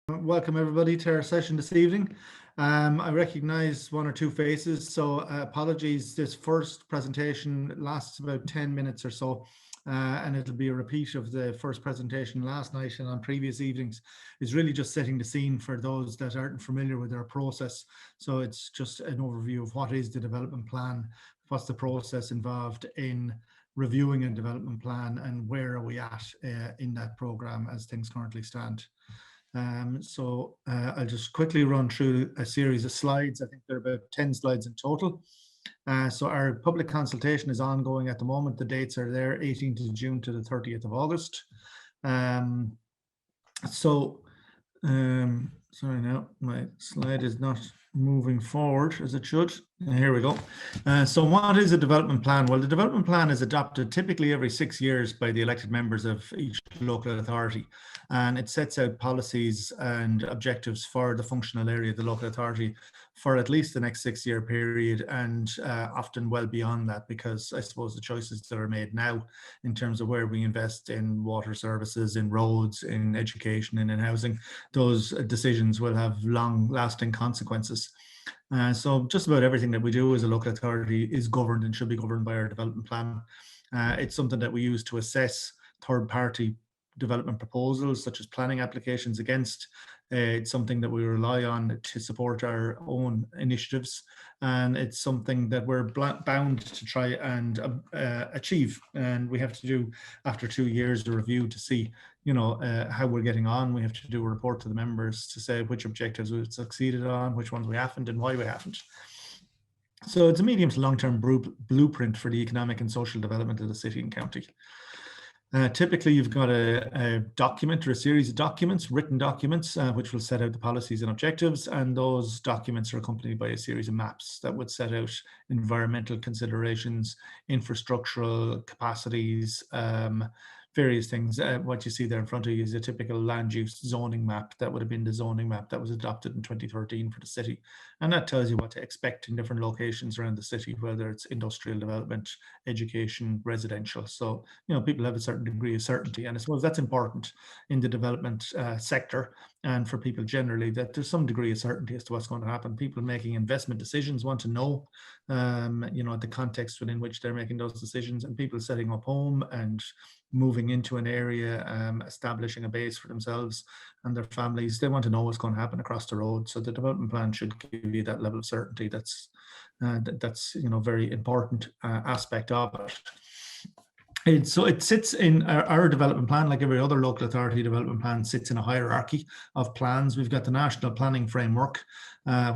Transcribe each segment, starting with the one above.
Welcome everybody to our session this evening. I recognise one or two faces, so apologies. This first presentation lasts about 10 minutes or so, and it'll be a repeat of the first presentation last night and on previous evenings. It's really just setting the scene for those that aren't familiar with our process. So it's just an overview of what is the development plan, what's the process involved in reviewing a development plan, and where are we at in that programme as things currently stand. I'll just quickly run through a series of slides. I think there are about 10 slides in total. So our public consultation is ongoing at the moment. The dates are there, 18th of June to the 30th of August. Sorry now, my slide is not moving forward as it should. Here we go. So what is a development plan? Well, the development plan is adopted typically every 6 years by the elected members of each local authority, and it sets out policies and objectives for the functional area of the local authority for at least the next 6-year period, and often well beyond that, because I suppose the choices that are made now in terms of where we invest in water services, in roads, in education and in housing, those decisions will have long-lasting consequences. So just about everything that we do as a local authority is governed and should be governed by our development plan. It's something that we use to assess third-party development proposals such as planning applications against. It's something that we rely on to support our own initiatives, and it's something that we're bound to try and achieve. And we have to do, after 2 years, a review to see, how we're getting on. We have to do a report to the members to say which objectives we've succeeded on, which ones we haven't, and why we haven't. So it's a medium to long-term blueprint for the economic and social development of the city and county. Typically, you've got a document or a series of documents, written documents, which will set out the policies and objectives, and those documents are accompanied by a series of maps that would set out environmental considerations, infrastructural capacities, various things. What you see there in front of you is a typical land use zoning map. That would have been the zoning map that was adopted in 2013 for the city. And that tells you what to expect in different locations around the city, whether it's industrial development, education, residential. So, people have a certain degree of certainty. And I suppose that's important in the development sector, and for people generally, that there's some degree of certainty as to what's going to happen. People making investment decisions want to know, the context within which they're making those decisions, and people setting up home and moving into an area, establishing a base for themselves and their families, they want to know what's going to happen across the road. So the development plan should give you that level of certainty. That's very important aspect of it. So it sits in our development plan, like every other local authority development plan, sits in a hierarchy of plans. We've got the National Planning Framework,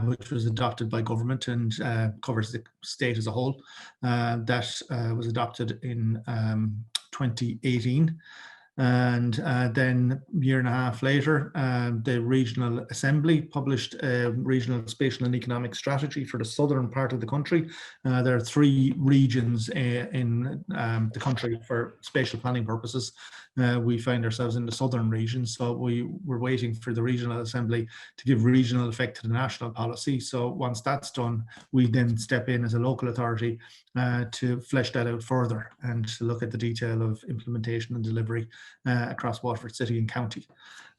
which was adopted by government and covers the state as a whole. That was adopted in 2018. And then a year and a half later, the Regional Assembly published a regional spatial and economic strategy for the southern part of the country. There are 3 regions in the country for spatial planning purposes. We find ourselves in the southern region, so we're waiting for the Regional Assembly to give regional effect to the national policy. So once that's done, we then step in as a local authority to flesh that out further and to look at the detail of implementation and delivery across Waterford City and County.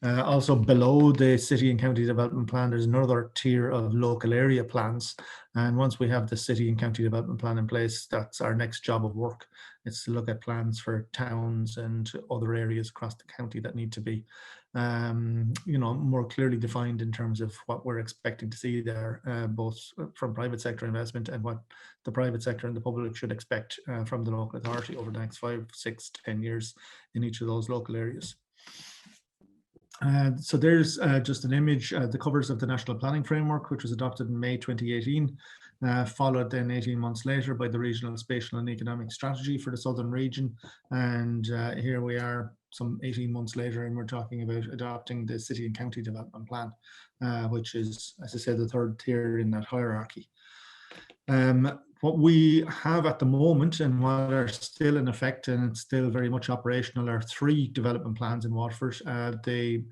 Also below the City and County Development Plan, there's another tier of local area plans. And once we have the City and County Development Plan in place, that's our next job of work. It's to look at plans for towns and other areas across the county that need to be more clearly defined in terms of what we're expecting to see there, both from private sector investment and what the private sector and the public should expect from the local authority over the next 5, 6, 10 years in each of those local areas. So there's just an image, the covers of the National Planning Framework, which was adopted in May 2018, followed then 18 months later by the Regional Spatial and Economic Strategy for the Southern Region. And here we are some 18 months later, and we're talking about adopting the City and County Development Plan, which is, as I said, the third tier in that hierarchy. What we have at the moment and what are still in effect, and it's still very much operational, are 3 development plans in Waterford. The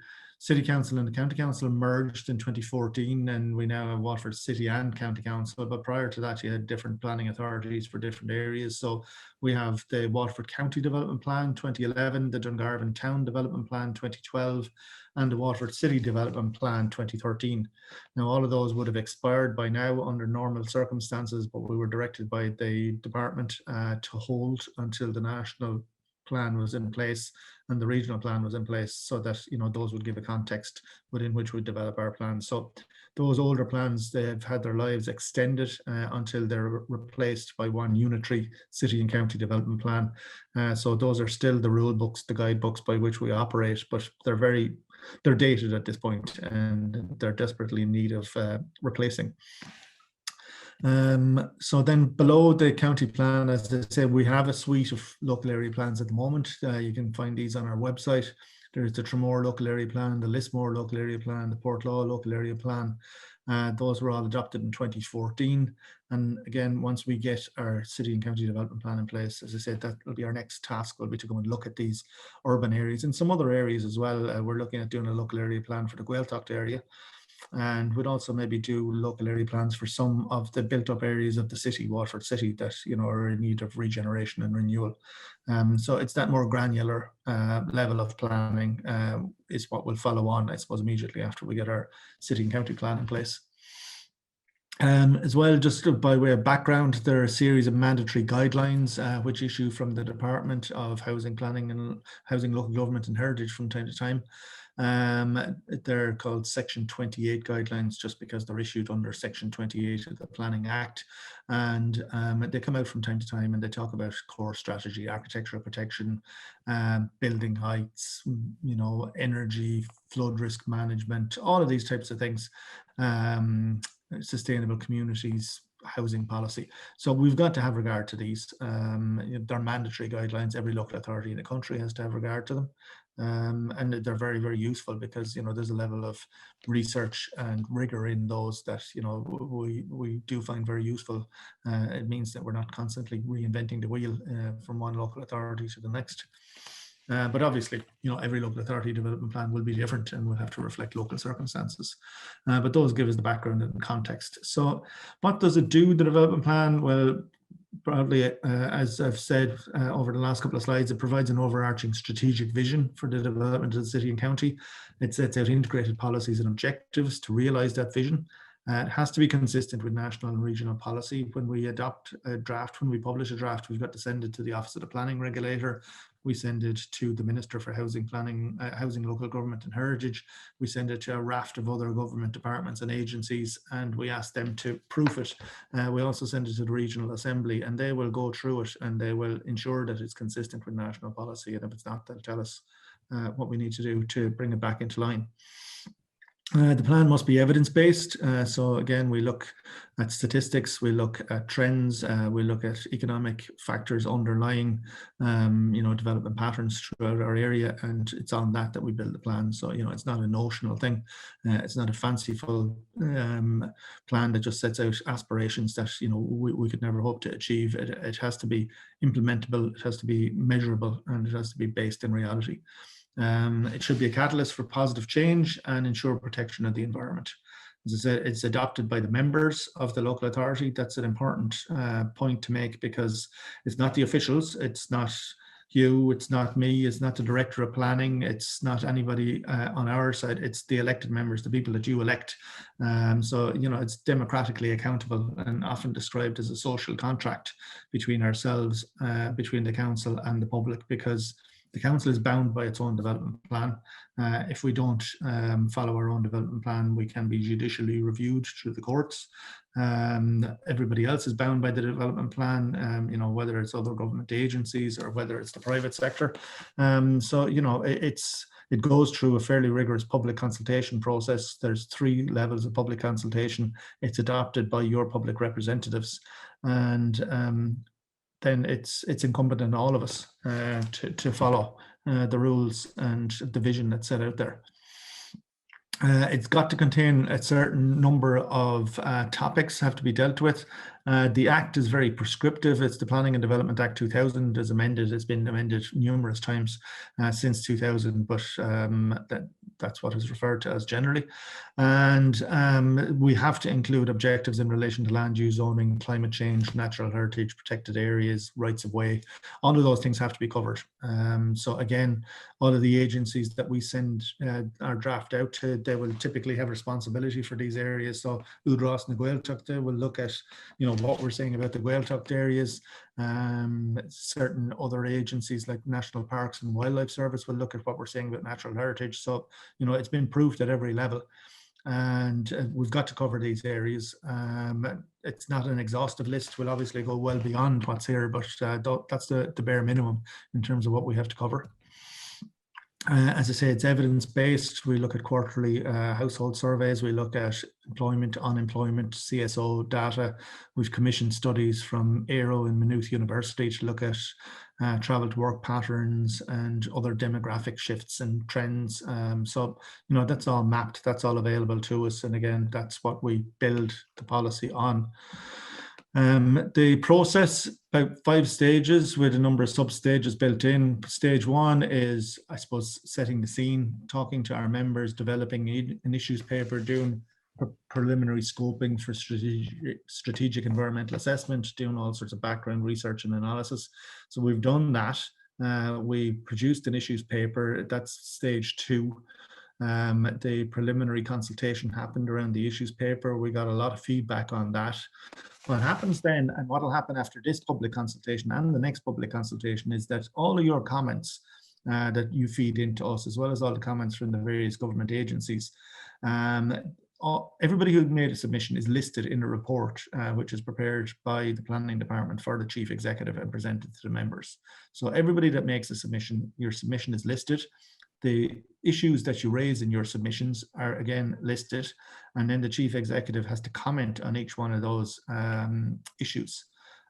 City Council and the County Council merged in 2014, and we now have Waterford City and County Council. But prior to that, you had different planning authorities for different areas. So we have the Waterford County Development Plan 2011, the Dungarvan Town Development Plan 2012, and the Waterford City Development Plan 2013. Now, all of those would have expired by now under normal circumstances, but we were directed by the department to hold until the national plan was in place and the regional plan was in place, so that those would give a context within which we develop our plans. So those older plans, they've had their lives extended until they're replaced by one unitary city and county development plan. So those are still the rule books, the guidebooks by which we operate, but they're dated at this point and they're desperately in need of replacing. So then below the county plan, as I said, we have a suite of local area plans at the moment. You can find these on our website. There's the Tramore local area plan, the Lismore local area plan, the Portlaw local area plan. Those were all adopted in 2014. And again, once we get our city and county development plan in place, as I said, that will be our next task, will be to go and look at these urban areas and some other areas as well. We're looking at doing a local area plan for the Gaeltacht area. And we'd also maybe do local area plans for some of the built up areas of the city, Waterford City, that are in need of regeneration and renewal. So it's that more granular level of planning is what will follow on, I suppose, immediately after we get our city and county plan in place. As well, just by way of background, there are a series of mandatory guidelines which issue from the Department of Housing Planning and Housing, Local Government and Heritage from time to time. They're called Section 28 guidelines just because they're issued under Section 28 of the Planning Act, and they come out from time to time and they talk about core strategy, architectural protection, building heights, energy, flood risk management, all of these types of things, sustainable communities, housing policy. So we've got to have regard to these. They're mandatory guidelines. Every local authority in the country has to have regard to them. And they're very, very useful because, there's a level of research and rigor in those that, we do find very useful. It means that we're not constantly reinventing the wheel from one local authority to the next. But obviously, every local authority development plan will be different and will have to reflect local circumstances. But those give us the background and context. So what does it do, the development plan? Well, probably, as I've said over the last couple of slides, it provides an overarching strategic vision for the development of the city and county. It sets out integrated policies and objectives to realise that vision. It has to be consistent with national and regional policy. When we adopt a draft, when we publish a draft, we've got to send it to the Office of the Planning Regulator. We send it to the Minister for Housing, Planning, Housing, Local Government and Heritage. We send it to a raft of other government departments and agencies, and we ask them to proof it. We also send it to the Regional Assembly, and they will go through it and they will ensure that it's consistent with national policy. And if it's not, they'll tell us what we need to do to bring it back into line. The plan must be evidence-based. So again, we look at statistics, we look at trends, we look at economic factors underlying, development patterns throughout our area, and it's on that we build the plan. So, it's not a notional thing. It's not a fanciful plan that just sets out aspirations that, we could never hope to achieve. It has to be implementable, it has to be measurable, and it has to be based in reality. It should be a catalyst for positive change and ensure protection of the environment. As I said, it's adopted by the members of the local authority. That's an important point to make, because it's not the officials, it's not you, it's not me, it's not the director of planning, it's not anybody on our side, it's the elected members, the people that you elect. So, it's democratically accountable and often described as a social contract between ourselves, between the council and the public, because the council is bound by its own development plan. If we don't follow our own development plan, we can be judicially reviewed through the courts. Everybody else is bound by the development plan, whether it's other government agencies or whether it's the private sector. So, it goes through a fairly rigorous public consultation process. There's 3 levels of public consultation. It's adopted by your public representatives, and then it's incumbent on all of us to follow the rules and the vision that's set out there. It's got to contain a certain number of topics have to be dealt with. The Act is very prescriptive. It's the Planning and Development Act 2000 as amended. It's been amended numerous times since 2000, but that's what is referred to as generally. And we have to include objectives in relation to land use, zoning, climate change, natural heritage, protected areas, rights of way. All of those things have to be covered. So again, all of the agencies that we send our draft out to, they will typically have responsibility for these areas. So Udros and Gaeltacht will look at, what we're saying about the Gaeltacht areas. Certain other agencies like National Parks and Wildlife Service will look at what we're saying about natural heritage. So, it's been proved at every level. And we've got to cover these areas. It's not an exhaustive list. We'll obviously go well beyond what's here, but that's the bare minimum in terms of what we have to cover. As I say, it's evidence-based. We look at quarterly household surveys. We look at employment, unemployment, CSO data. We've commissioned studies from Aero and Maynooth University to look at travel to work patterns and other demographic shifts and trends. So, that's all mapped. That's all available to us. And again, that's what we build the policy on. The process, about 5 stages with a number of sub-stages built in. Stage 1 is, I suppose, setting the scene, talking to our members, developing an issues paper, doing preliminary scoping for strategic environmental assessment, doing all sorts of background research and analysis. So we've done that. We produced an issues paper. That's stage 2. The preliminary consultation happened around the issues paper. We got a lot of feedback on that. What happens then, and what will happen after this public consultation and the next public consultation, is that all of your comments that you feed into us, as well as all the comments from the various government agencies, everybody who made a submission is listed in a report which is prepared by the planning department for the chief executive and presented to the members. So everybody that makes a submission, your submission is listed. The issues that you raise in your submissions are again listed, and then the chief executive has to comment on each one of those issues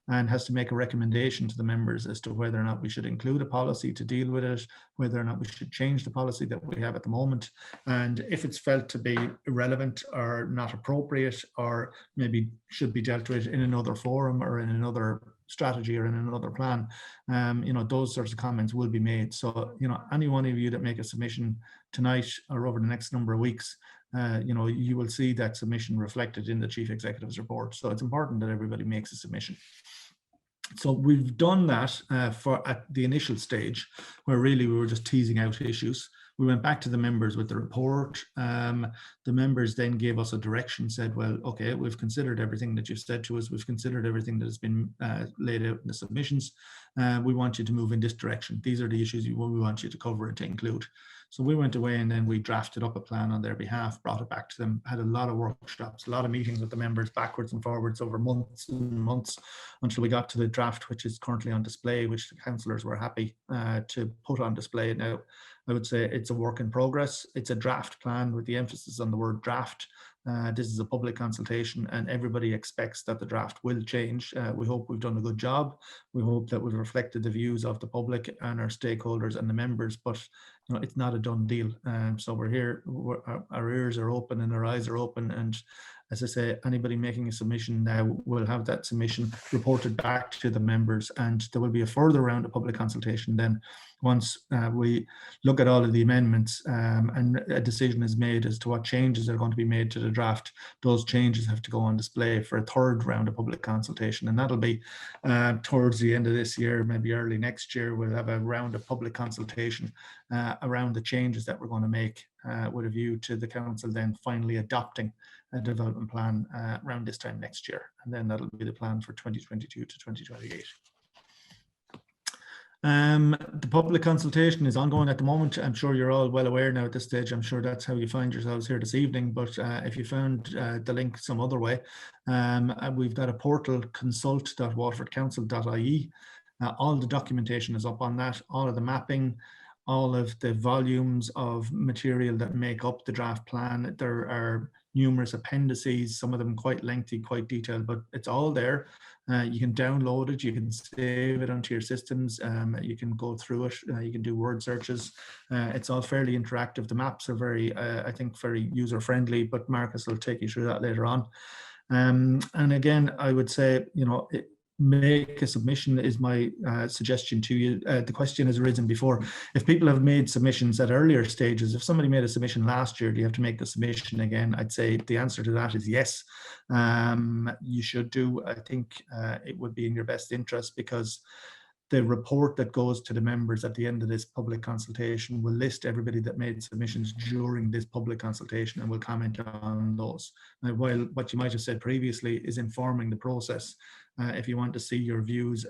and has to make a recommendation to the members as to whether or not we should include a policy to deal with it, whether or not we should change the policy that we have at the moment, and if it's felt to be irrelevant or not appropriate, or maybe should be dealt with in another forum or in another strategy or in another plan, those sorts of comments will be made. So, any one of you that make a submission tonight or over the next number of weeks, you will see that submission reflected in the chief executive's report. So it's important that everybody makes a submission. So we've done that at the initial stage, where really we were just teasing out issues. We went back to the members with the report. The members then gave us a direction, said, well, okay, we've considered everything that you've said to us. We've considered everything that has been laid out in the submissions. We want you to move in this direction. These are the issues we want you to cover and to include. So we went away and then we drafted up a plan on their behalf, brought it back to them, had a lot of workshops, a lot of meetings with the members backwards and forwards over months and months until we got to the draft, which is currently on display, which the councillors were happy to put on display. Now, I would say it's a work in progress. It's a draft plan with the emphasis on the word draft. This is a public consultation and everybody expects that the draft will change. We hope we've done a good job. We hope that we've reflected the views of the public and our stakeholders and the members, but it's not a done deal. So we're here, our ears are open and our eyes are open, and as I say, anybody making a submission now will have that submission reported back to the members, and there will be a further round of public consultation then once we look at all of the amendments and a decision is made as to what changes are going to be made to the draft. Those changes have to go on display for a third round of public consultation, and that'll be towards the end of this year, maybe early next year. We'll have a round of public consultation around the changes that we're going to make with a view to the council then finally adopting a development plan around this time next year, and then that'll be the plan for 2022 to 2028. The public consultation is ongoing at the moment. I'm sure you're all well aware now at this stage. I'm sure that's how you find yourselves here this evening, but if you found the link some other way, we've got a portal, consult.waterfordcouncil.ie. All the documentation is up on that, all of the mapping, all of the volumes of material that make up the draft plan. There are numerous appendices, some of them quite lengthy, quite detailed, but it's all there. You can download it, you can save it onto your systems, you can go through it, you can do word searches. It's all fairly interactive. The maps are very, I think, very user-friendly, but Marcus will take you through that later on. And again, I would say, make a submission is my suggestion to you. The question has arisen before. If people have made submissions at earlier stages, if somebody made a submission last year, do you have to make the submission again? I'd say the answer to that is yes. You should do. I think it would be in your best interest, because the report that goes to the members at the end of this public consultation will list everybody that made submissions during this public consultation and will comment on those. Now, while what you might have said previously is informing the process, if you want to see your views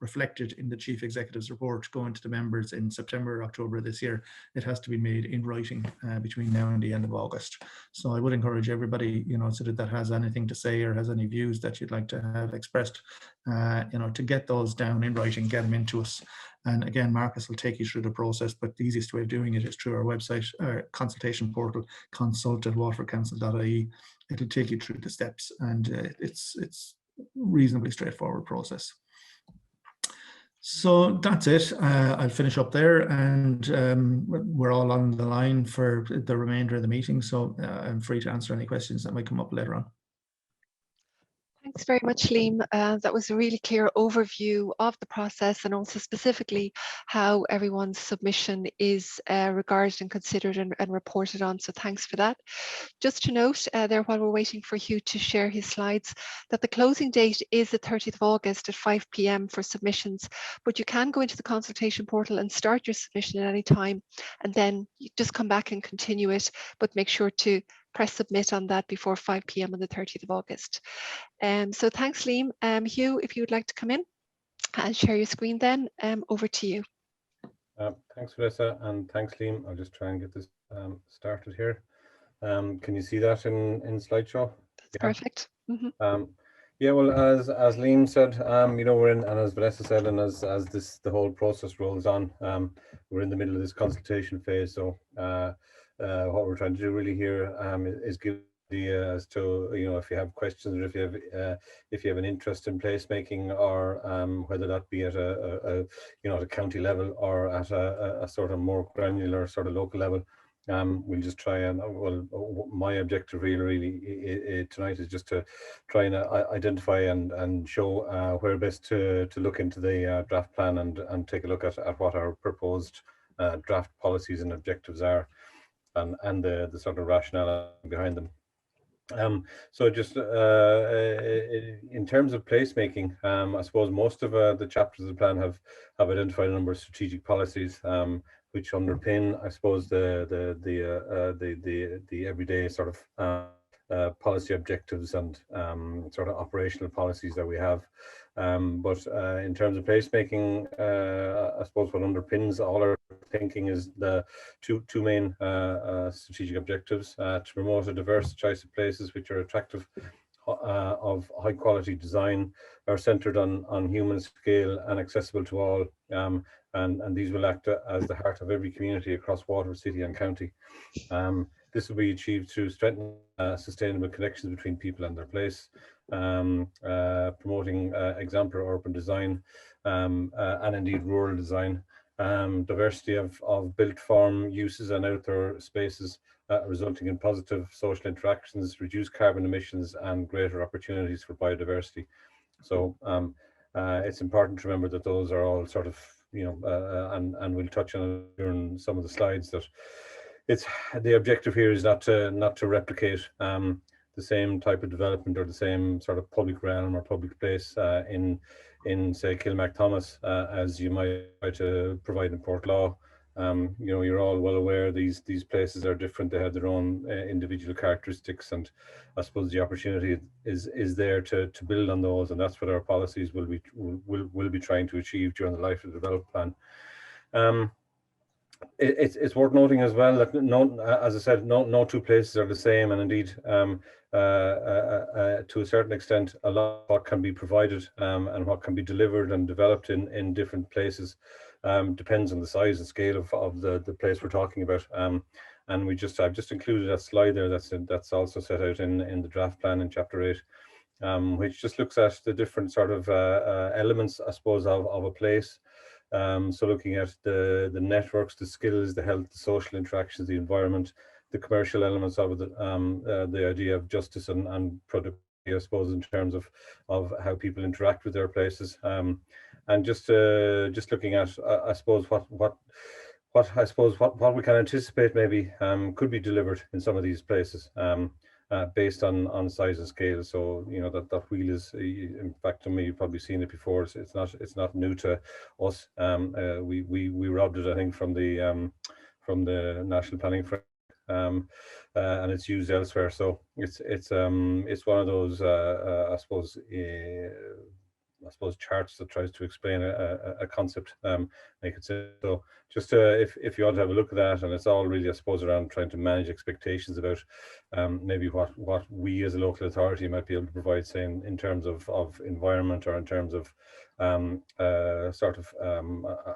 reflected in the Chief Executive's report going to the members in September or October this year, it has to be made in writing between now and the end of August. So I would encourage everybody, so that has anything to say or has any views that you'd like to have expressed, to get those down in writing, get them into us. And again, Marcus will take you through the process, but the easiest way of doing it is through our website, our consultation portal, consult@waterfordcouncil.ie. It'll take you through the steps, and it's reasonably straightforward process. So that's it. I'll finish up there, and we're all on the line for the remainder of the meeting, so I'm free to answer any questions that might come up later on. Thanks very much, Liam. That was a really clear overview of the process, and also specifically how everyone's submission is regarded and considered and reported on. So thanks for that. Just to note there, while we're waiting for Hugh to share his slides, that the closing date is the 30th of August at 5 p.m. for submissions, but you can go into the consultation portal and start your submission at any time, and then you just come back and continue it, but make sure to press submit on that before 5 p.m. on the 30th of August. So thanks, Liam. Hugh, if you would like to come in and share your screen, then over to you. Thanks, Vanessa, and thanks, Liam. I'll just try and get this started here. Can you see that in slideshow? That's perfect. Mm-hmm. Yeah, well, as Liam said, we're in, and as Vanessa said, and as the whole process rolls on, we're in the middle of this consultation phase. So what we're trying to do really here is give idea as to if you have questions, or if you have an interest in placemaking, or whether that be at a county level or at a sort of more granular sort of local level. We'll just try and, my objective really tonight is just to try and identify and show where best to look into the draft plan and take a look at what our proposed draft policies and objectives are, and the sort of rationale behind them. So just in terms of placemaking, I suppose most of the chapters of the plan have identified a number of strategic policies which underpin, I suppose, the everyday sort of policy objectives and sort of operational policies that we have. But in terms of placemaking, I suppose what underpins all our thinking is the two main strategic objectives: to promote a diverse choice of places which are attractive, of high quality design, are centered on human scale and accessible to all, and these will act as the heart of every community across Waterford City and County. This will be achieved through strengthening sustainable connections between people and their place, promoting exemplary urban design, and indeed rural design, diversity of built form uses and outdoor spaces, resulting in positive social interactions, reduced carbon emissions, and greater opportunities for biodiversity. So it's important to remember that those are all sort of, and we'll touch on it during some of the slides, that the objective here is not to replicate the same type of development or the same sort of public realm or public place in say Kilmacthomas as you might try to provide in Portlaw. You're all well aware these places are different. They have their own individual characteristics, and I suppose the opportunity is there to build on those, and that's what our policies will be trying to achieve during the life of the development plan. It's worth noting as well that as I said, no two places are the same, and indeed to a certain extent a lot of what can be provided and what can be delivered and developed in different places depends on the size and scale of the place we're talking about. And I've just included a slide there that's also set out in the draft plan in chapter 8, which just looks at the different sort of elements, I suppose, of a place. So looking at the networks, the skills, the health, the social interactions, the environment, the commercial elements of it, the idea of justice and I suppose, in terms of how people interact with their places, and just looking at, I suppose, what we can anticipate maybe could be delivered in some of these places, based on size and scale. So that wheel is, in fact, to me, you've probably seen it before. It's not new to us. We robbed it, I think, from the National Planning Framework. And it's used elsewhere, so it's one of those I suppose charts that tries to explain a concept, make it so. So just if you want to have a look at that, and it's all really, I suppose, around trying to manage expectations about maybe what we as a local authority might be able to provide, say in terms of environment, or in terms of I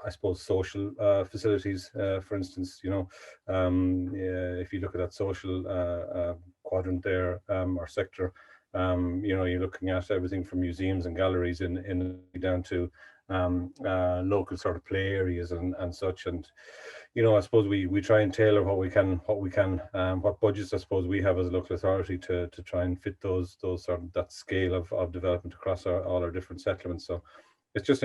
suppose social facilities, for instance. If you look at that social quadrant there, or sector, you're looking at everything from museums and galleries in down to local sort of play areas and such. And I suppose we try and tailor what budgets I suppose we have as a local authority to try and fit those sort of that scale of development across all our different settlements. So it's just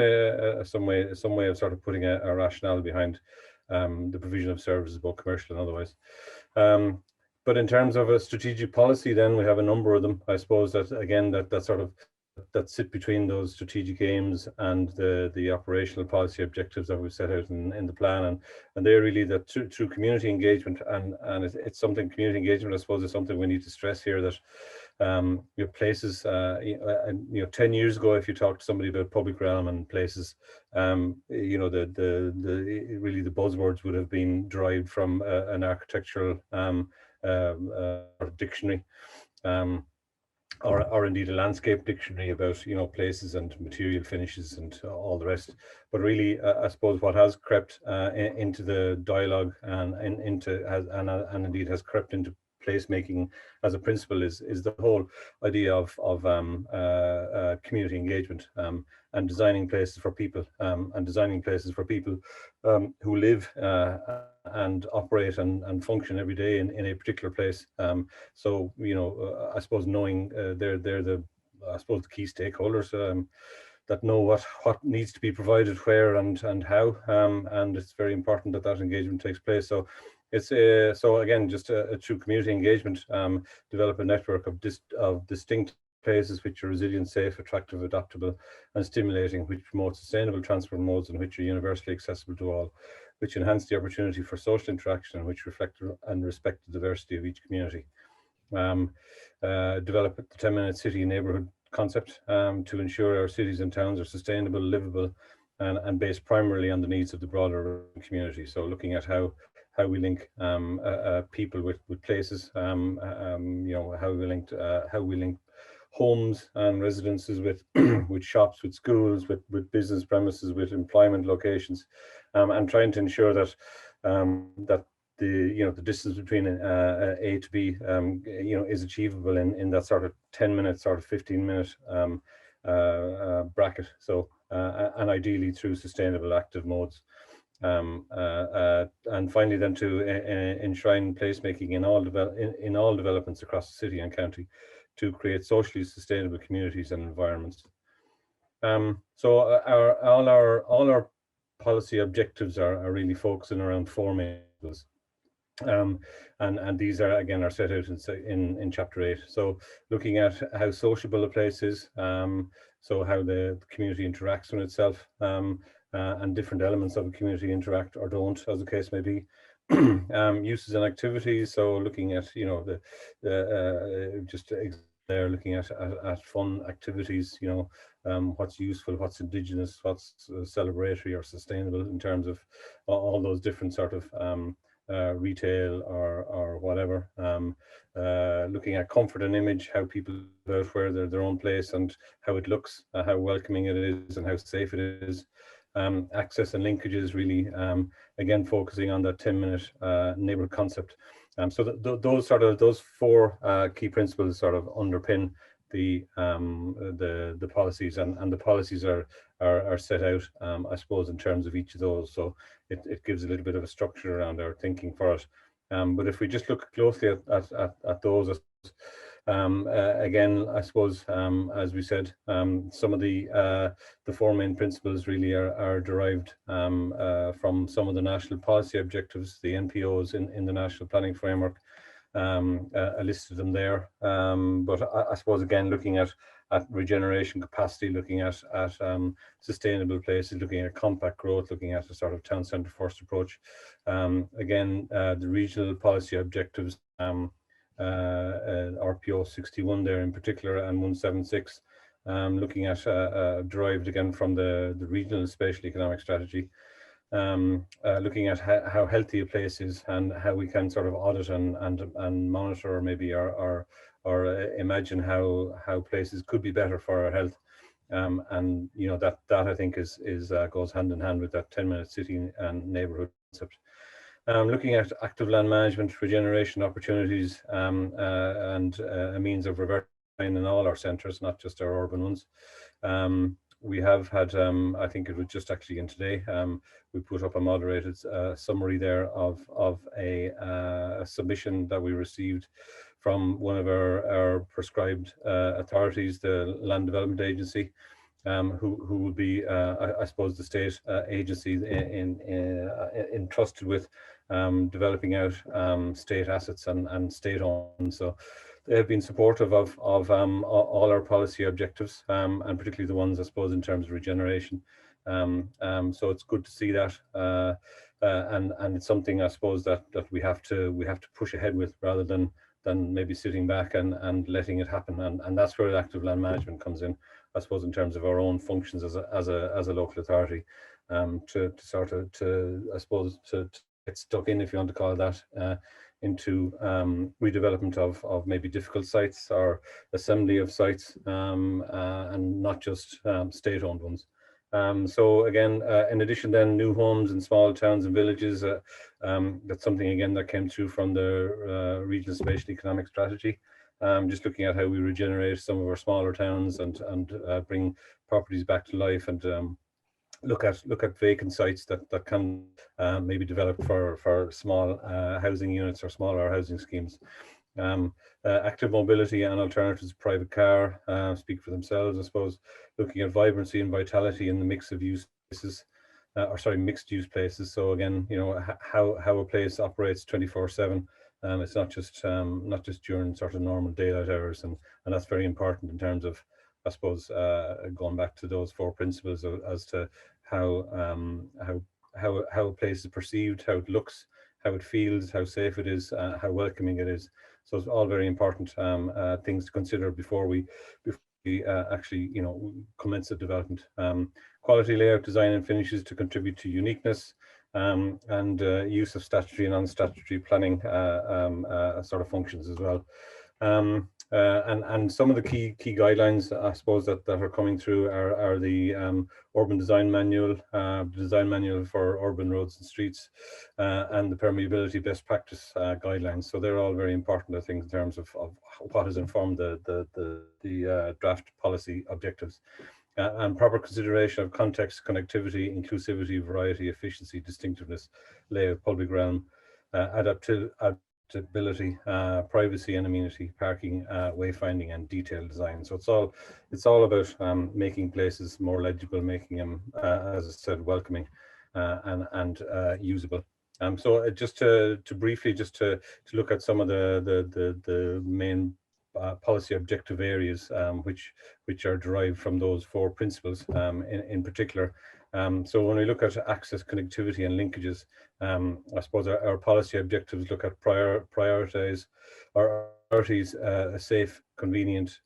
some way of sort of putting a rationale behind the provision of services, both commercial and otherwise. But in terms of a strategic policy, then we have a number of them, I suppose, that again that sit between those strategic aims and the operational policy objectives that we've set out in the plan, and they're really that through community engagement, and it's something, community engagement, I suppose, is something we need to stress here, that places, 10 years ago, if you talk to somebody about public realm and places, really the buzzwords would have been derived from an architectural dictionary, or indeed a landscape dictionary about places and material finishes and all the rest. But really, I suppose what has crept into the dialogue and indeed has crept into placemaking as a principle is the whole idea of community engagement, and designing places for people, who live and operate and function every day in a particular place. So I suppose knowing they're the key stakeholders that know what needs to be provided where and how, and it's very important that engagement takes place. So it's so again, just through community engagement, develop a network of distinct places which are resilient, safe, attractive, adaptable, and stimulating, which promote sustainable transport modes and which are universally accessible to all, which enhance the opportunity for social interaction and which reflect and respect the diversity of each community. Develop the 10-minute city neighbourhood concept to ensure our cities and towns are sustainable, livable, and based primarily on the needs of the broader community. So looking at how we link people with places, how we link homes and residences with with shops, with schools, with business premises, with employment locations, and trying to ensure that the distance between A to B is achievable in that sort of 10-minute, sort of 15-minute bracket. So and ideally through sustainable active modes. And finally, then to enshrine placemaking in all developments across the city and county, to create socially sustainable communities and environments. So all our policy objectives are really focusing around 4 main areas. And these are set out in chapter 8. So looking at how sociable a place is, so how the community interacts with itself, and different elements of a community interact or don't, as the case may be. Uses and activities. So looking at looking at fun activities. What's useful, what's indigenous, what's celebratory or sustainable in terms of all those different sort of retail or whatever. Looking at comfort and image, how people about where they're their own place and how it looks, how welcoming it is and how safe it is. Access and linkages, really, again focusing on that 10-minute neighbourhood concept. So those 4 key principles sort of underpin the policies, and the policies are set out, I suppose, in terms of each of those. So it gives a little bit of a structure around our thinking for it. But if we just look closely at those, Again, I suppose, as we said, some of the 4 main principles really are derived from some of the national policy objectives, the NPOs in the National Planning Framework. I listed them there, but I suppose again looking at regeneration capacity, looking at sustainable places, looking at compact growth, looking at a sort of town centre first approach. Again, the regional policy objectives, RPO 61 there in particular, and 176, looking at derived again from the regional spatial economic strategy. Looking at how healthy a place is and how we can sort of audit and monitor, maybe or imagine how places could be better for our health. And you know that I think is goes hand in hand with that 10-minute city and neighbourhood concept. Looking at active land management, regeneration opportunities, and a means of reverting in all our centres, not just our urban ones. We have had, I think it was just actually in today, we put up a moderated summary there of a submission that we received from one of our prescribed authorities, the Land Development Agency, who will be, I suppose, the state agency entrusted with developing out state assets and state owned. So they have been supportive of all our policy objectives, and particularly the ones, I suppose, in terms of regeneration. So it's good to see that, and it's something, I suppose, that we have to push ahead with rather than maybe sitting back and letting it happen. And that's where active land management comes in, I suppose, in terms of our own functions as a local authority, to sort of I suppose to get stuck in, if you want to call it that, into redevelopment of maybe difficult sites or assembly of sites, and not just state-owned ones. So again, in addition then, new homes in small towns and villages, that's something again that came through from the regional spatial economic strategy. Just looking at how we regenerate some of our smaller towns and bring properties back to life, and look at vacant sites that can maybe develop for small housing units or smaller housing schemes. Active mobility and alternatives to private car speak for themselves, I suppose. Looking at vibrancy and vitality in the mix of use places, mixed use places. So again, you know, how a place operates 24/7. It's not just during sort of normal daylight hours, and that's very important in terms of, I suppose, going back to those 4 principles as to how a place is perceived, how it looks, how it feels, how safe it is, how welcoming it is. So it's all very important things to consider before we actually, you know, commence the development. Quality layout, design and finishes to contribute to uniqueness, and use of statutory and non-statutory planning sort of functions as well. And some of the key guidelines, I suppose, that are coming through are the urban design manual, design manual for urban roads and streets, and the permeability best practice guidelines. So they're all very important, I think, in terms of what has informed the draft policy objectives. And proper consideration of context, connectivity, inclusivity, variety, efficiency, distinctiveness, layout, public realm, adaptability, privacy and amenity, parking, wayfinding, and detailed design. So it's all about making places more legible, making them, as I said, welcoming and usable. So just to briefly to look at some of the main policy objective areas, which are derived from those 4 principles in particular. So when we look at access, connectivity and linkages, I suppose our policy objectives look at prioritize our priorities, safe convenience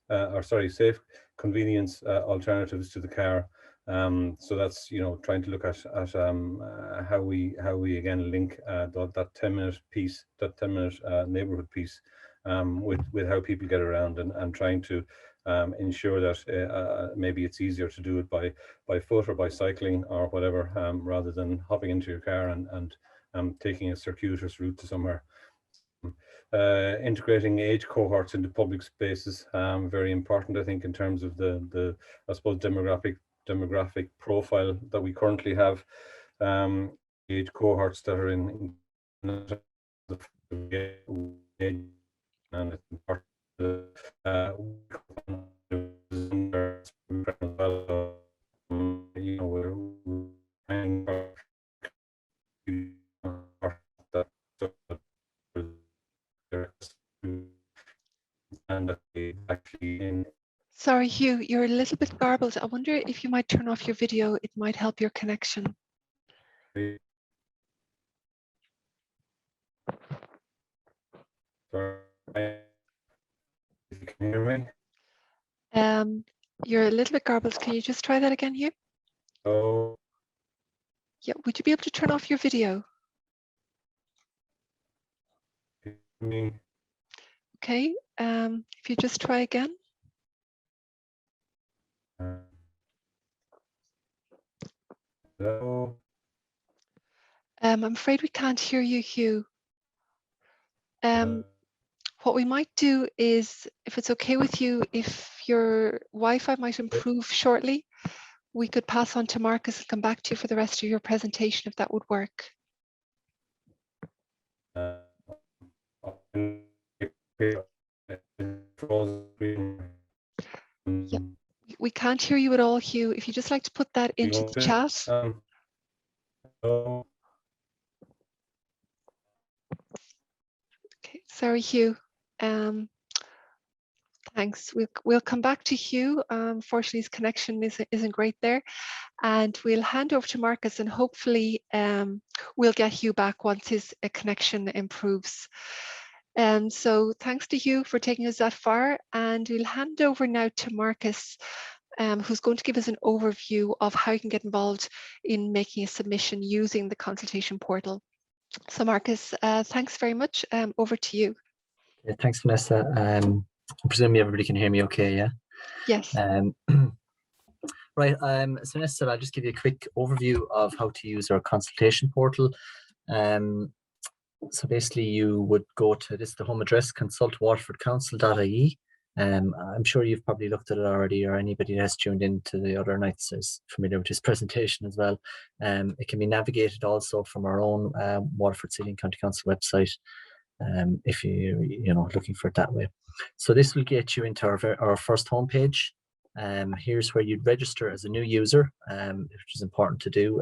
alternatives to the car. So that's, you know, trying to look at how we again link that 10-minute piece, that 10-minute neighbourhood piece, with how people get around, and trying to ensure that maybe it's easier to do it by foot or by cycling or whatever, rather than hopping into your car and taking a circuitous route to somewhere. Integrating age cohorts into public spaces, very important, I think, in terms of the I suppose demographic profile that we currently have. Age cohorts that are in the, and it's important you know, we're trying and actually in Sorry, Hugh, you're a little bit garbled. I wonder if you might turn off your video. It might help your connection. sorry, you can hear me. You're a little bit garbled. Can you just try that again, Hugh? Oh, Yeah, would you be able to turn off your video? me. Okay, if you just try again. Hello. I'm afraid we can't hear you, Hugh. What we might do is, if it's okay with you, if your Wi-Fi might improve shortly, we could pass on to Marcus and come back to you for the rest of your presentation, if that would work. Yeah, we can't hear you at all, Hugh. If you'd just like to put that into the chat. Okay, sorry, Hugh. Thanks. We'll come back to Hugh. Unfortunately, his connection isn't great there, and we'll hand over to Marcus, and hopefully we'll get Hugh back once his connection improves. So thanks to Hugh for taking us that far, and we'll hand over now to Marcus, who's going to give us an overview of how you can get involved in making a submission using the consultation portal. So Marcus, thanks very much. Over to you. Yeah, thanks, Vanessa. I presume everybody can hear me okay, yeah? Yes. Right, so Vanessa said I'll just give you a quick overview of how to use our consultation portal. So basically you would go to the home address, consultwaterfordcouncil.ie. I'm sure you've probably looked at it already, or anybody that has tuned in to the other nights is familiar with this presentation as well. It can be navigated also from our own Waterford City and County Council website, if you're looking for it that way. So this will get you into our first homepage. Here's where you'd register as a new user, which is important to do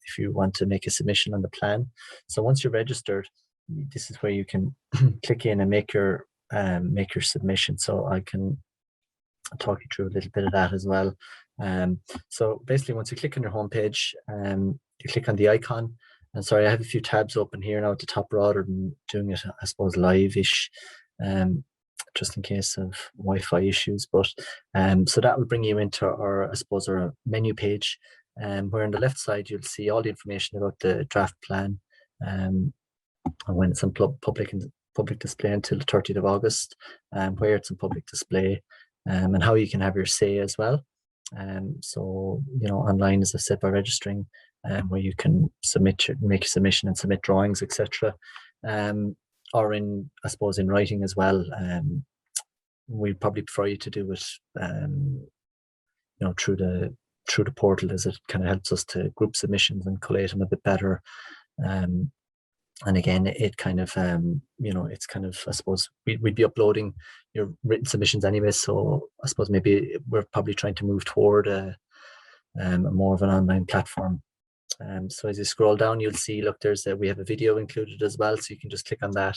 if you want to make a submission on the plan. So once you're registered, this is where you can click in and make your submission. So I can talk you through a little bit of that as well. So basically, once you click on your homepage, you click on the icon. And sorry, I have a few tabs open here now at the top rather than doing it, I suppose, live-ish, just in case of Wi-Fi issues. But so that will bring you into our menu page, where on the left side you'll see all the information about the draft plan, and when it's on public display until the 30th of August, where it's in public display, and how you can have your say as well. So online, as I said, by registering, where you can make a submission and submit drawings, etc. Or in writing as well. We'd probably prefer you to do it through the portal, as it kind of helps us to group submissions and collate them a bit better. And again, it kind of it's kind of, I suppose, we'd be uploading your written submissions anyway, so I suppose maybe we're probably trying to move toward a more of an online platform. So as you scroll down, you'll see, look, we have a video included as well, so you can just click on that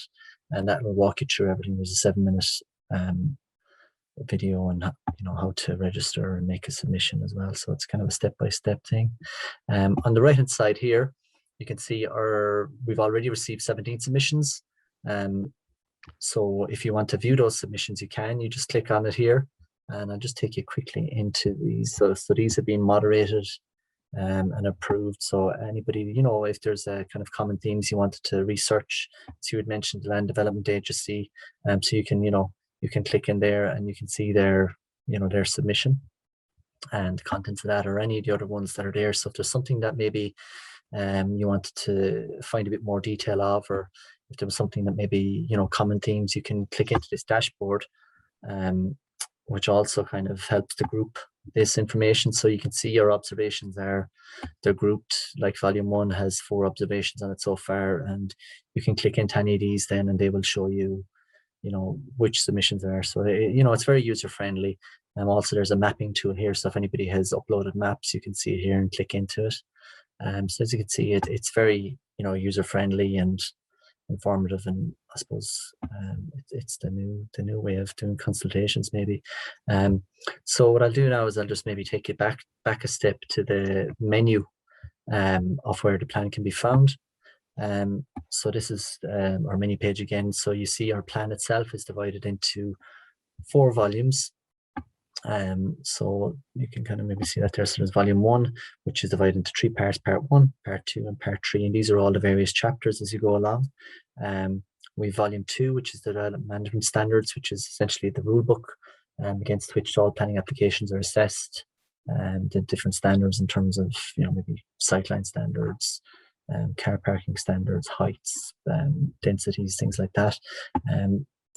and that will walk you through everything. There's a 7-minute video on how to register and make a submission as well, so it's kind of a step-by-step thing. On the right hand side here, you can see we've already received 17 submissions. So if you want to view those submissions, you just click on it here, and I'll just take you quickly into these. So these have been moderated and approved. So anybody, if there's a kind of common themes you wanted to research, so you had mentioned the Land Development Agency, so you can click in there and you can see their submission and the contents of that, or any of the other ones that are there. So if there's something that maybe you wanted to find a bit more detail of, or if there was something that maybe common themes, you can click into this dashboard, which also kind of helps to group this information, so you can see your observations they're grouped. Like volume 1 has 4 observations on it so far, and you can click into any of these then, and they will show you which submissions are. So, it's very user friendly. Also, there's a mapping tool here. So if anybody has uploaded maps, you can see it here and click into it. So as you can see, it's very, user friendly and informative, and I suppose it's the new way of doing consultations maybe. So what I'll do now is I'll just maybe take you back a step to the menu of where the plan can be found. So this is our menu page again. So you see our plan itself is divided into 4 volumes. So you can kind of maybe see that there. So there's volume 1, which is divided into 3 parts: part 1, part 2, and part 3. And these are all the various chapters as you go along. We have volume 2, which is the development management standards, which is essentially the rule book against which all planning applications are assessed. The different standards in terms of, maybe sightline standards, car parking standards, heights, densities, things like that.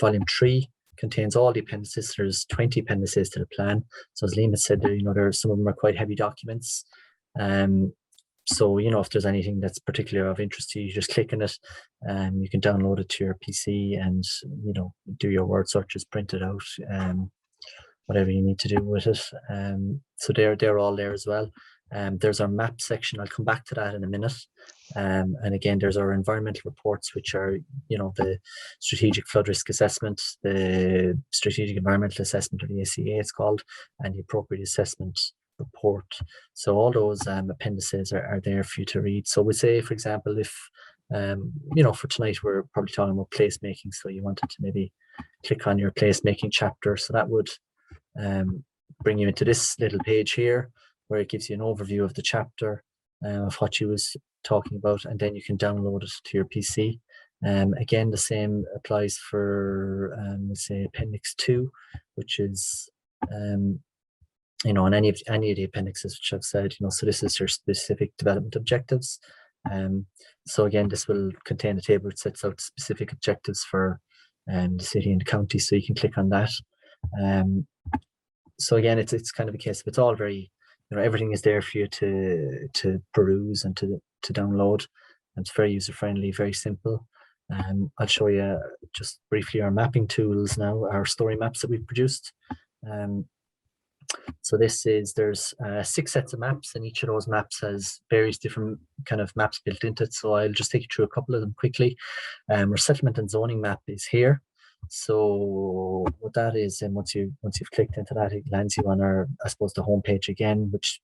Volume 3 contains all the appendices. There's 20 appendices to the plan. So as Liam had said, some of them are quite heavy documents. So, if there's anything that's particularly of interest to you, just click on it. You can download it to your PC and, do your word searches, print it out, whatever you need to do with it. So they're all there as well. There's our map section. I'll come back to that in a minute. And again, there's our environmental reports, which are, the strategic flood risk assessment, the strategic environmental assessment, or the ACA it's called, and the appropriate assessment report. So all those appendices are there for you to read. So we say, for example, if, for tonight, we're probably talking about placemaking. So you wanted to maybe click on your placemaking chapter. So that would bring you into this little page here, where it gives you an overview of the chapter, of what you was talking about, and then you can download it to your PC. Again, the same applies for, let's say, Appendix 2, which is, on any of the appendixes, which I've said, so this is your specific development objectives. So again, this will contain a table that sets out specific objectives for the city and the county, so you can click on that. So again, it's kind of a case of, it's all very, everything is there for you to peruse and to download. And it's very user friendly, very simple. I'll show you just briefly our mapping tools now, our story maps that we've produced. So there's 6 sets of maps, and each of those maps has various different kind of maps built into it. So I'll just take you through a couple of them quickly. Our settlement and zoning map is here. So what that is, and once you've clicked into that, it lands you on our, I suppose, the home page again, which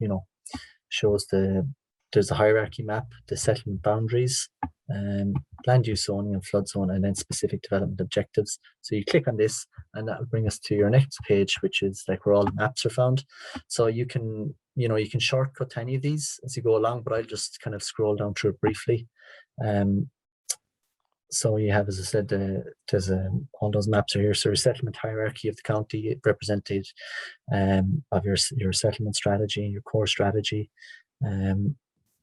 shows there's the hierarchy map, the settlement boundaries, land use zoning and flood zone, and then specific development objectives. So you click on this, and that will bring us to your next page, which is like where all the maps are found. So you can shortcut to any of these as you go along, but I'll just kind of scroll down through it briefly. So you have, as I said, there's all those maps are here. So resettlement hierarchy of the county, represented of your settlement strategy, your core strategy.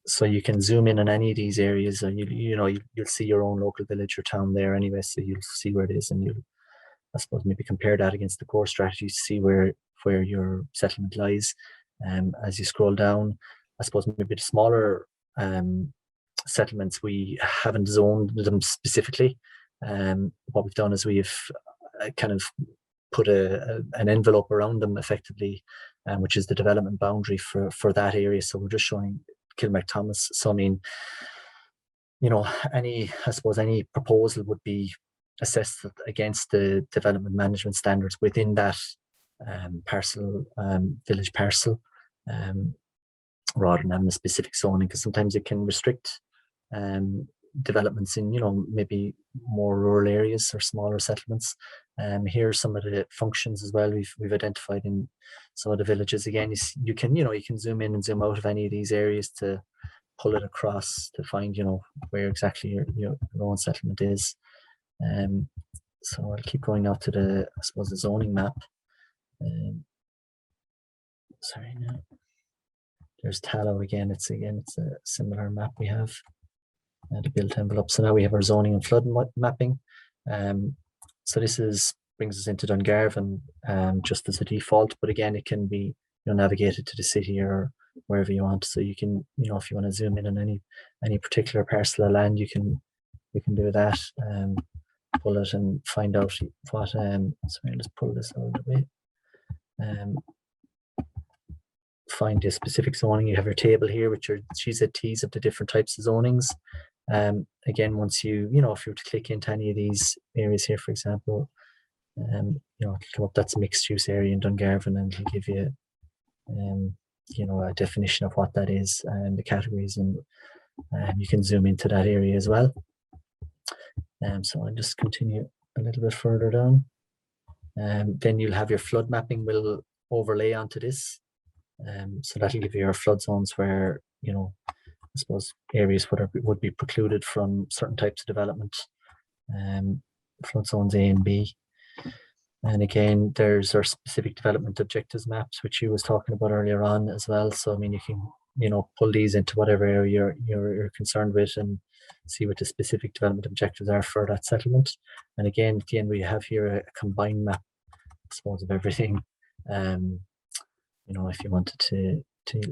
So you can zoom in on any of these areas, and you'll see your own local village or town there anyway. So you'll see where it is, and you'll, I suppose, maybe compare that against the core strategy to see where your settlement lies. As you scroll down, I suppose maybe the smaller settlements, we haven't zoned them specifically. What we've done is we've kind of put an envelope around them effectively, which is the development boundary for that area. So we're just showing Kilmarnock Thomas. So I mean, any proposal would be assessed against the development management standards within that parcel, village parcel, rather than having a specific zoning, because sometimes it can restrict developments in maybe more rural areas or smaller settlements. Here are some of the functions as well we've identified in some of the villages. Again, you can zoom in and zoom out of any of these areas to pull it across to find where exactly your own settlement is. So I'll keep going now to the zoning map. Sorry, no. There's Tallow again. It's a similar map we have. The built envelope. So now we have our zoning and flood mapping. So this brings us into Dungarvan just as a default, but again, it can be navigated to the city or wherever you want. So you can, if you want to zoom in on any particular parcel of land, you can do that. pull it and find out what, sorry, let's pull this out of the way. Find the specific zoning. You have your table here with your GZTs of the different types of zonings. Again, once you know, if you were to click into any of these areas here, for example, you know, it'll come up, that's a mixed use area in Dungarvan, and it'll give you, you know, a definition of what that is and the categories, and you can zoom into that area as well. So I'll just continue a little bit further down. Then you'll have your flood mapping will overlay onto this. So that'll give you your flood zones where, you know, I suppose areas would be precluded from certain types of development. Flood zones A and B. And again, there's our specific development objectives maps, which you was talking about earlier on as well. So I mean, you can, you know, pull these into whatever area you're concerned with and see what the specific development objectives are for that settlement. And again, at the end, we have here a combined map, I suppose, of everything. You know, if you wanted to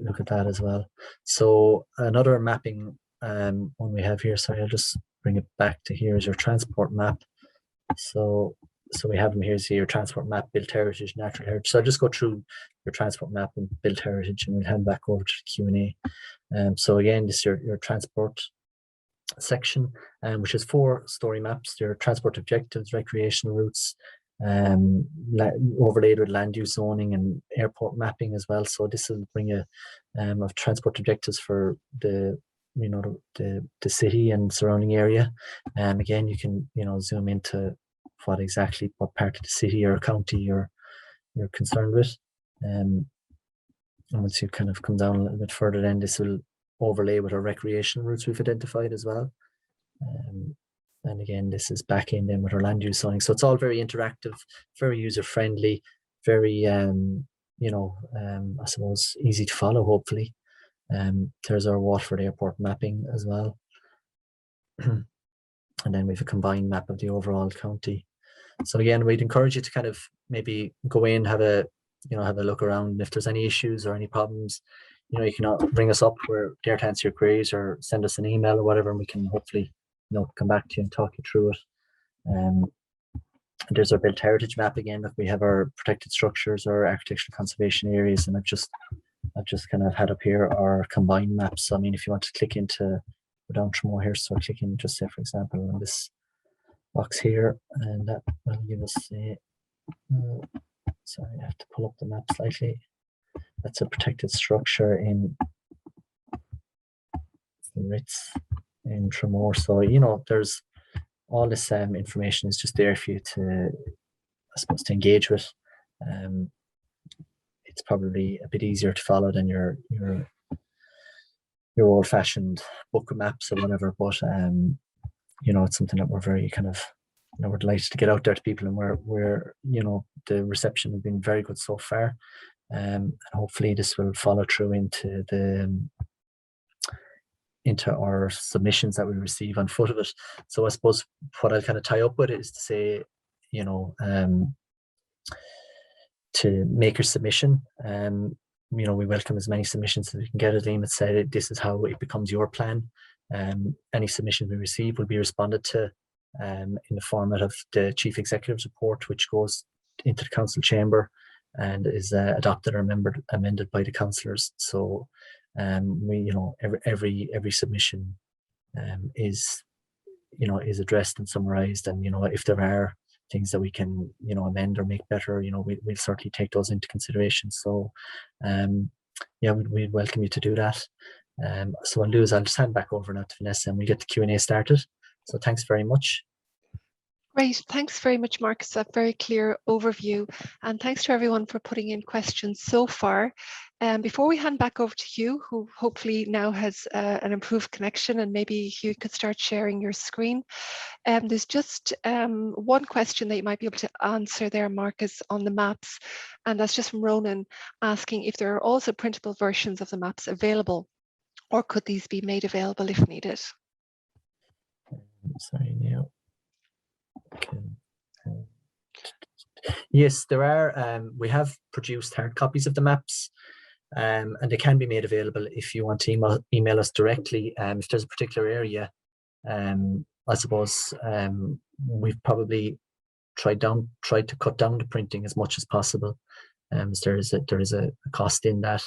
look at that as well. So another mapping one we have here, sorry, I'll just bring it back to here, is your transport map. So we have them here, so your transport map, built heritage, natural heritage. So I'll just go through your transport map and built heritage, and we'll hand back over to the Q&A. So again, this is your transport section, which is 4 story maps. Your transport objectives, recreational routes, overlaid with land use zoning and airport mapping as well. So this will bring a of transport objectives for the, you know, the city and surrounding area. Again, you can, you know, zoom into what part of the city or county you're concerned with. And once you kind of come down a little bit further, then this will overlay with our recreational routes we've identified as well. And again, this is back in then with our land use zoning. So it's all very interactive, very user friendly, very, you know, I suppose easy to follow, hopefully. There's our Waterford airport mapping as well. And then we have a combined map of the overall county. So again, we'd encourage you to kind of maybe go in, have a look around. And if there's any issues or any problems, you know, you can bring us up. We're there to answer your queries, or send us an email or whatever, and we can hopefully, you know, come back to you and talk you through it. There's our built heritage map again. Look, we have our protected structures, our architectural conservation areas, and I've just kind of had up here our combined maps. So I mean, if you want to click into, go down through more here, so click in, just say for example on this box here, and that will give us a, sorry, I have to pull up the map slightly. That's a protected structure in Ritz in Tremor. So, you know, there's all this information is just there for you to, I suppose, to engage with. It's probably a bit easier to follow than your old-fashioned book of maps or whatever, but you know, it's something that we're very kind of, you know, we're delighted to get out there to people, and we're you know, the reception has been very good so far, and hopefully this will follow through into our submissions that we receive on foot of it. So I suppose what I'll kind of tie up with it is to say, you know, to make your submission. You know, we welcome as many submissions as we can get. As Liam had said, this is how it becomes your plan. Any submission we receive will be responded to in the format of the Chief Executive's report, which goes into the council chamber and is adopted or amended by the councillors. So we, you know, every submission is, you know, is addressed and summarised, and, you know, if there are things that we can, you know, amend or make better, you know, we'll certainly take those into consideration. So yeah, we'd welcome you to do that. So what I'll do is I'll just hand back over now to Vanessa, and we get the Q&A started. So thanks very much. Great, thanks very much, Marcus. A very clear overview, and thanks to everyone for putting in questions so far. Before we hand back over to Hugh, who hopefully now has an improved connection, and maybe you could start sharing your screen. There's just one question that you might be able to answer there, Marcus, on the maps, and that's just from Ronan asking if there are also printable versions of the maps available, or could these be made available if needed? Sorry, now. Okay. Yes, there are. We have produced hard copies of the maps, and they can be made available if you want to email us directly. If there's a particular area I suppose we've probably tried to cut down the printing as much as possible. So there is a cost in that,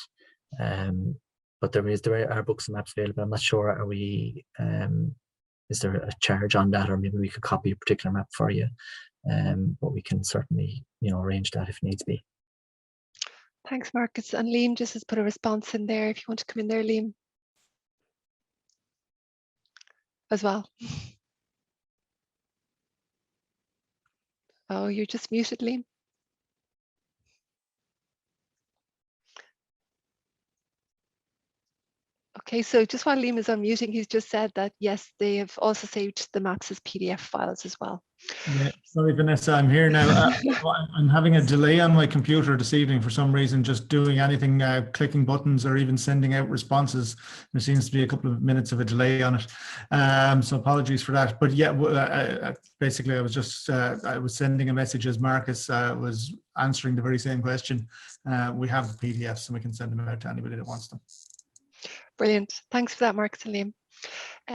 but there are books and maps available. I'm not sure, are we is there a charge on that, or maybe we could copy a particular map for you, but we can certainly arrange that if needs be. Thanks, Marcus. And Liam just has put a response in there if you want to come in there, Liam, as well. Oh, you're just muted, Liam. Okay, so just while Liam is unmuting, he's just said that, yes, they have also saved the maps as PDF files as well. Yeah, sorry, Vanessa, I'm here now. I'm having a delay on my computer this evening for some reason, just doing anything, clicking buttons or even sending out responses. There seems to be a couple of minutes of a delay on it. So apologies for that. But yeah, basically I was just, I was sending a message as Marcus was answering the very same question. We have the PDFs and we can send them out to anybody that wants them. Brilliant. Thanks for that, Marcus and Liam.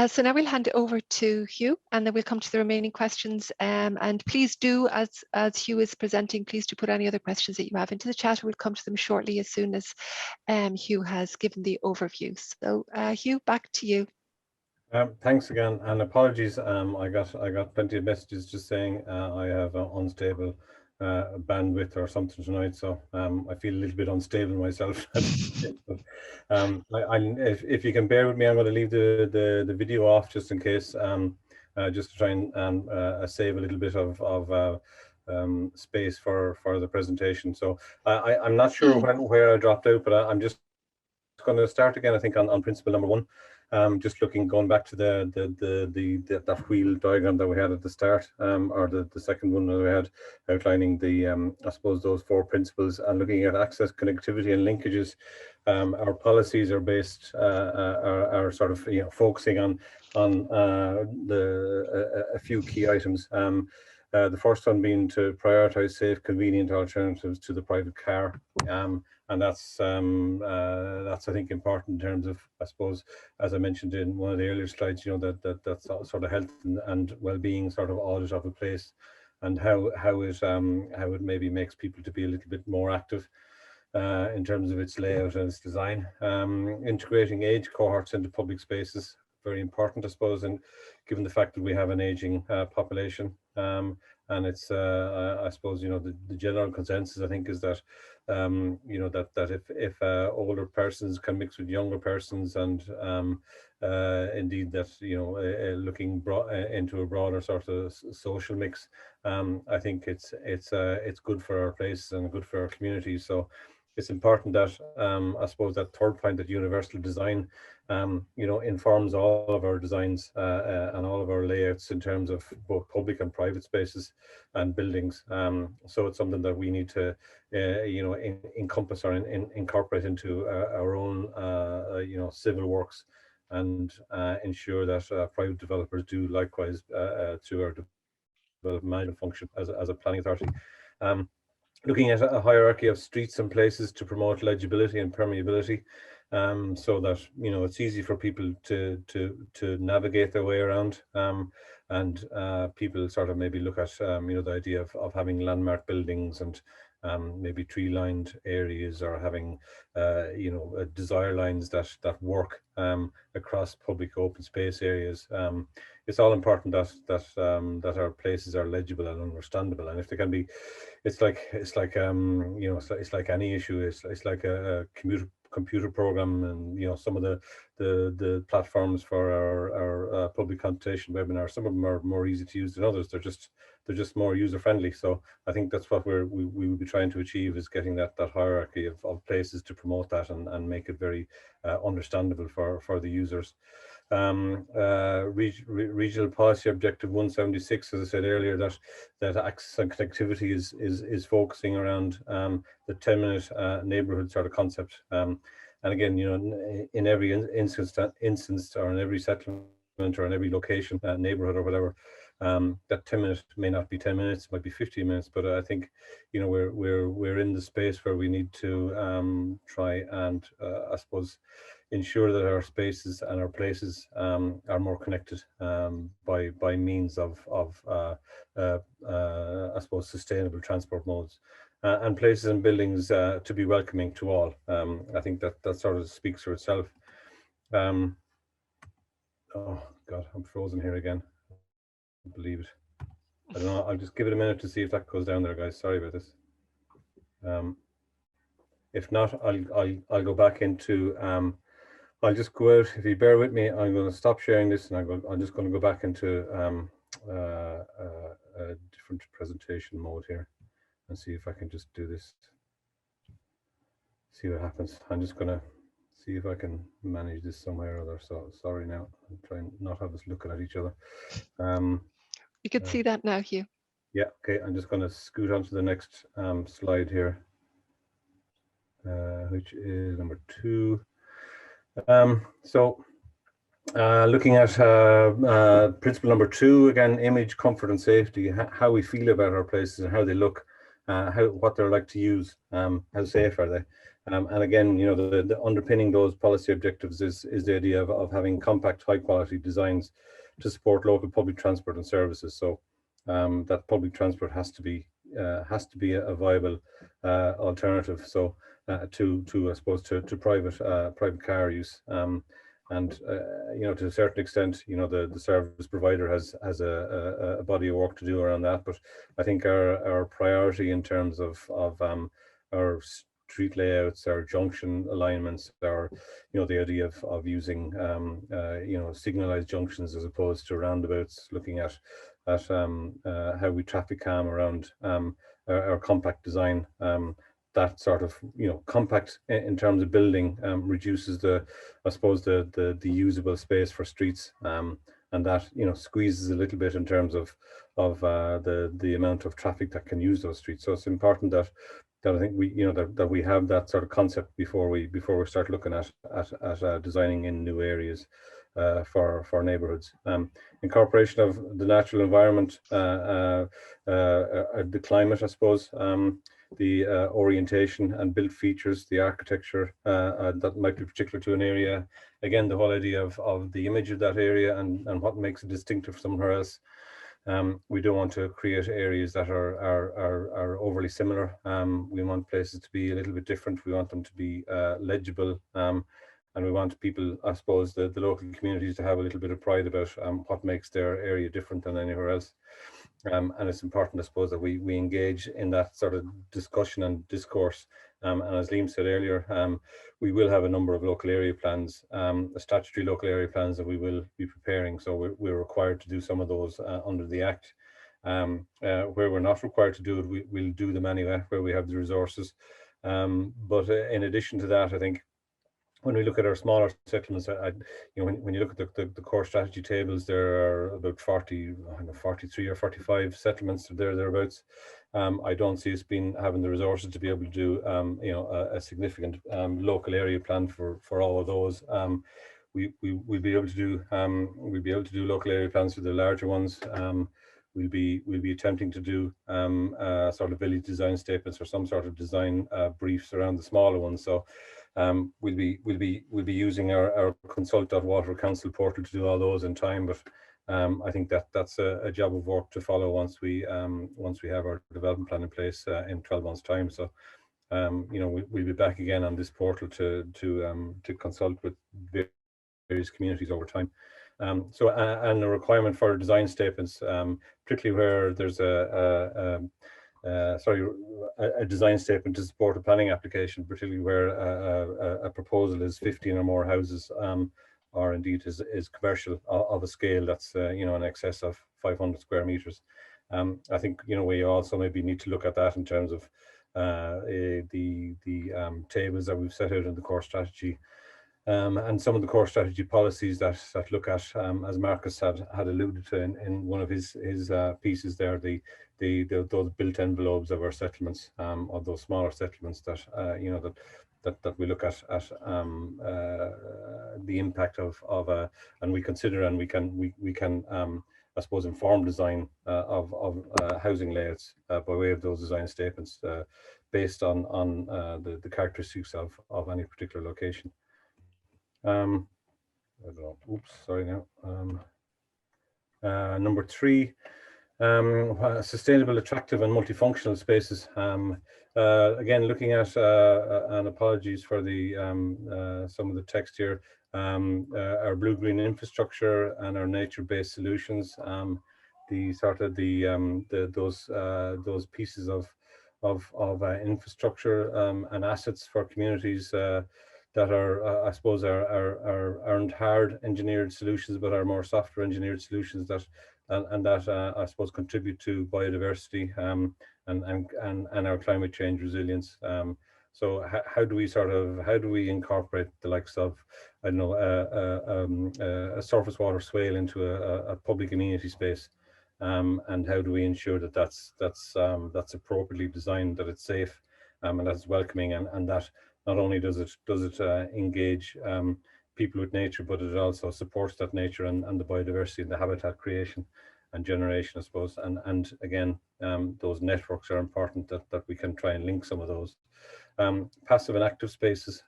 So now we'll hand it over to Hugh, and then we'll come to the remaining questions. And please do, as Hugh is presenting, please do put any other questions that you have into the chat. We'll come to them shortly as soon as Hugh has given the overview. So Hugh, back to you. Thanks again, and apologies. I got plenty of messages just saying I have unstable bandwidth or something tonight, so I feel a little bit unstable myself. If you can bear with me, I'm going to leave the video off just in case, just to try and save a little bit of space for the presentation. So I'm not sure where I dropped out, but I'm just going to start again, I think, on principle number 1. Just going back to that wheel diagram that we had at the start, or the second one that we had, outlining the I suppose those 4 principles, and looking at access, connectivity, and linkages. Our policies are based, are sort of focusing on a few key items. The first one being to prioritize safe, convenient alternatives to the private car. And that's I think important in terms of, I suppose, as I mentioned in one of the earlier slides, that sort of health and well-being sort of audit of a place, and how it maybe makes people to be a little bit more active in terms of its layout and its design. Integrating age cohorts into public spaces, very important, I suppose, and given the fact that we have an aging population. And it's, I suppose, the general consensus, I think, is that, that if older persons can mix with younger persons, and indeed that, looking into a broader sort of social mix, I think it's good for our place and good for our community. So it's important that, I suppose, that third point, that universal design, informs all of our designs and all of our layouts in terms of both public and private spaces and buildings. So it's something that we need to, encompass or incorporate into our own, civil works, and ensure that private developers do likewise to our development management function as a planning authority. Looking at a hierarchy of streets and places to promote legibility and permeability, so that it's easy for people to navigate their way around, and people sort of maybe look at the idea of having landmark buildings and maybe tree-lined areas, or having desire lines that work across public open space areas. It's all important that our places are legible and understandable, and if they can be, it's like any issue. It's like a computer program, and some of the platforms for our public consultation webinars, some of them are more easy to use than others. They're just more user friendly. So I think that's what we will be trying to achieve, is getting that hierarchy of places to promote that and make it very understandable for the users. Regional policy objective 176, as I said earlier, that access and connectivity is focusing around the 10-minute neighborhood sort of concept. And again, in every instance, or in every settlement, or in every location, neighborhood or whatever, that 10 minutes may not be 10 minutes, it might be 15 minutes, but I think we're in the space where we need to try and I suppose ensure that our spaces and our places are more connected by means of I suppose sustainable transport modes, and places and buildings to be welcoming to all. I think that sort of speaks for itself. Oh God, I'm frozen here again. I can't believe it. I don't know. I'll just give it a minute to see if that goes down there, guys. Sorry about this. If not, I'll go back into. I'll just go out. If you bear with me, I'm going to stop sharing this, and I'm just going to go back into a different presentation mode here, and see if I can just do this. See what happens. I'm just going to see if I can manage this somewhere or other. So sorry now. I'm trying not have us looking at each other. You can see that now, Hugh. Yeah. Okay. I'm just going to scoot on to the next slide here, which is number 2. Looking at principle number 2, again, image, comfort and safety, how we feel about our places and how they look, what they're like to use, how safe are they. And again, you know, the underpinning those policy objectives is the idea of having compact, high quality designs to support local public transport and services. So that public transport has to be a viable alternative. So to I suppose to private car use. You know, to a certain extent, you know, the service provider has a body of work to do around that. But I think our priority in terms of our street layouts, our junction alignments, our, you know, the idea of using you know, signalized junctions as opposed to roundabouts, looking at how we traffic calm around our compact design. That sort of, you know, compact in terms of building reduces the, I suppose, the usable space for streets, and that, you know, squeezes a little bit in terms of the amount of traffic that can use those streets. So it's important that I think we, you know, that we have that sort of concept before we start looking at designing in new areas for neighborhoods. Incorporation of the natural environment, the climate, I suppose. The orientation and built features, the architecture that might be particular to an area. Again, the whole idea of the image of that area and what makes it distinctive somewhere else. We don't want to create areas that are overly similar. We want places to be a little bit different. We want them to be legible. And we want people, I suppose, the local communities to have a little bit of pride about what makes their area different than anywhere else. And it's important, I suppose, that we engage in that sort of discussion and discourse. And as Liam said earlier, we will have a number of local area plans, statutory local area plans that we will be preparing. So we're required to do some of those under the Act. Where we're not required to do it, we'll do them anyway, where we have the resources. But in addition to that, I think, when we look at our smaller settlements, you know, when you look at the core strategy tables, there are about 43 or 45 settlements thereabouts. I don't see us having the resources to be able to do you know, a significant local area plan for all of those. We'll be able to do local area plans for the larger ones. We'll be attempting to do sort of village design statements or some sort of design briefs around the smaller ones. So we'll be using our Consult.Waterford Council portal to do all those in time. But I think that's a job of work to follow once we have our development plan in place in 12 months' time. So you know, we'll be back again on this portal to consult with various communities over time. And a requirement for design statements, particularly where there's a design statement to support a planning application, particularly where a proposal is 15 or more houses, or indeed is commercial of a scale that's you know, in excess of 500 square meters. I think, you know, we also maybe need to look at that in terms of the tables that we've set out in the core strategy. And some of the core strategy policies that look at, as Marcus had alluded to in one of his pieces there, those built envelopes of our settlements, of those smaller settlements that you know, that we look at the impact of and we consider, and we can I suppose inform design of housing layouts by way of those design statements based on the characteristics of any particular location. I don't know. Oops, sorry now. Number 3, sustainable, attractive, and multifunctional spaces. Again, looking at and apologies for the some of the text here. Our blue-green infrastructure and our nature-based solutions. The sort of those pieces of infrastructure and assets for communities that are, I suppose, aren't hard engineered solutions, but are more software engineered solutions that that I suppose contribute to biodiversity and our climate change resilience. So how do we incorporate the likes of, I don't know, a surface water swale into a public amenity space, and how do we ensure that that's appropriately designed, that it's safe, and that's welcoming, and that not only does it engage people with nature, but it also supports that nature and the biodiversity and the habitat creation and generation, I suppose. And again, those networks are important, that we can try and link some of those. Passive and active spaces,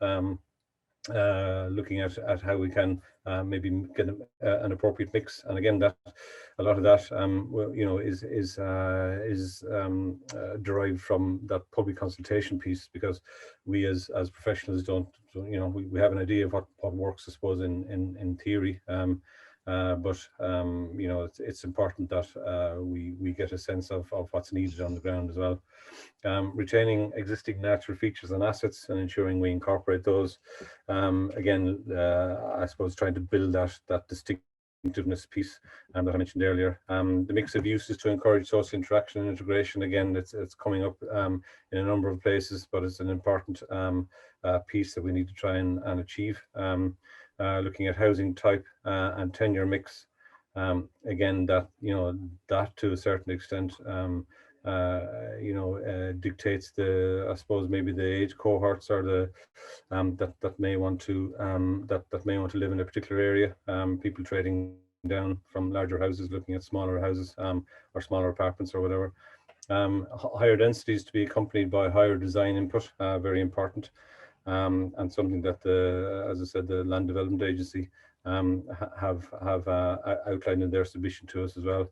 looking at how we can maybe get an appropriate mix. And again, that a lot of that is derived from that public consultation piece, because we as professionals don't, we have an idea of what works, I suppose, in theory, but it's important that we get a sense of what's needed on the ground as well. Retaining existing natural features and assets and ensuring we incorporate those. Again, I suppose trying to build that distinctiveness piece that I mentioned earlier. The mix of uses to encourage social interaction and integration. Again, it's coming up in a number of places, but it's an important piece that we need to try and achieve. Looking at housing type and tenure mix. Again, that to a certain extent dictates the, I suppose, maybe the age cohorts, or the that may want to live in a particular area. People trading down from larger houses, looking at smaller houses or smaller apartments or whatever. Higher densities to be accompanied by higher design input, very important, and something that as I said, the Land Development Agency have outlined in their submission to us as well.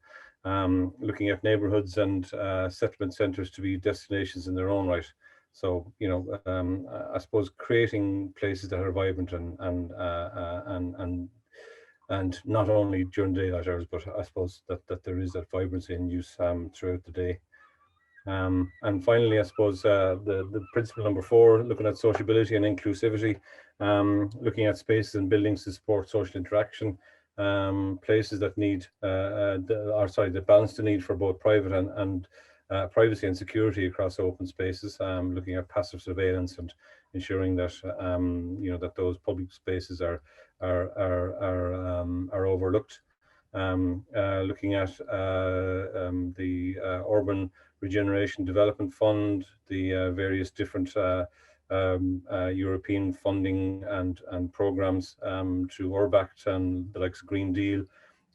Looking at neighbourhoods and settlement centres to be destinations in their own right. So I suppose creating places that are vibrant and not only during daylight hours, but I suppose that there is that vibrancy in use throughout the day. And finally, I suppose the principle number 4, looking at sociability and inclusivity, looking at spaces and buildings to support social interaction, places that need, that balance the need for both private and privacy and security across open spaces, looking at passive surveillance and ensuring that that those public spaces are overlooked. Looking at the Urban Regeneration Development Fund, the various different European funding and programs through URBACT and the likes of Green Deal.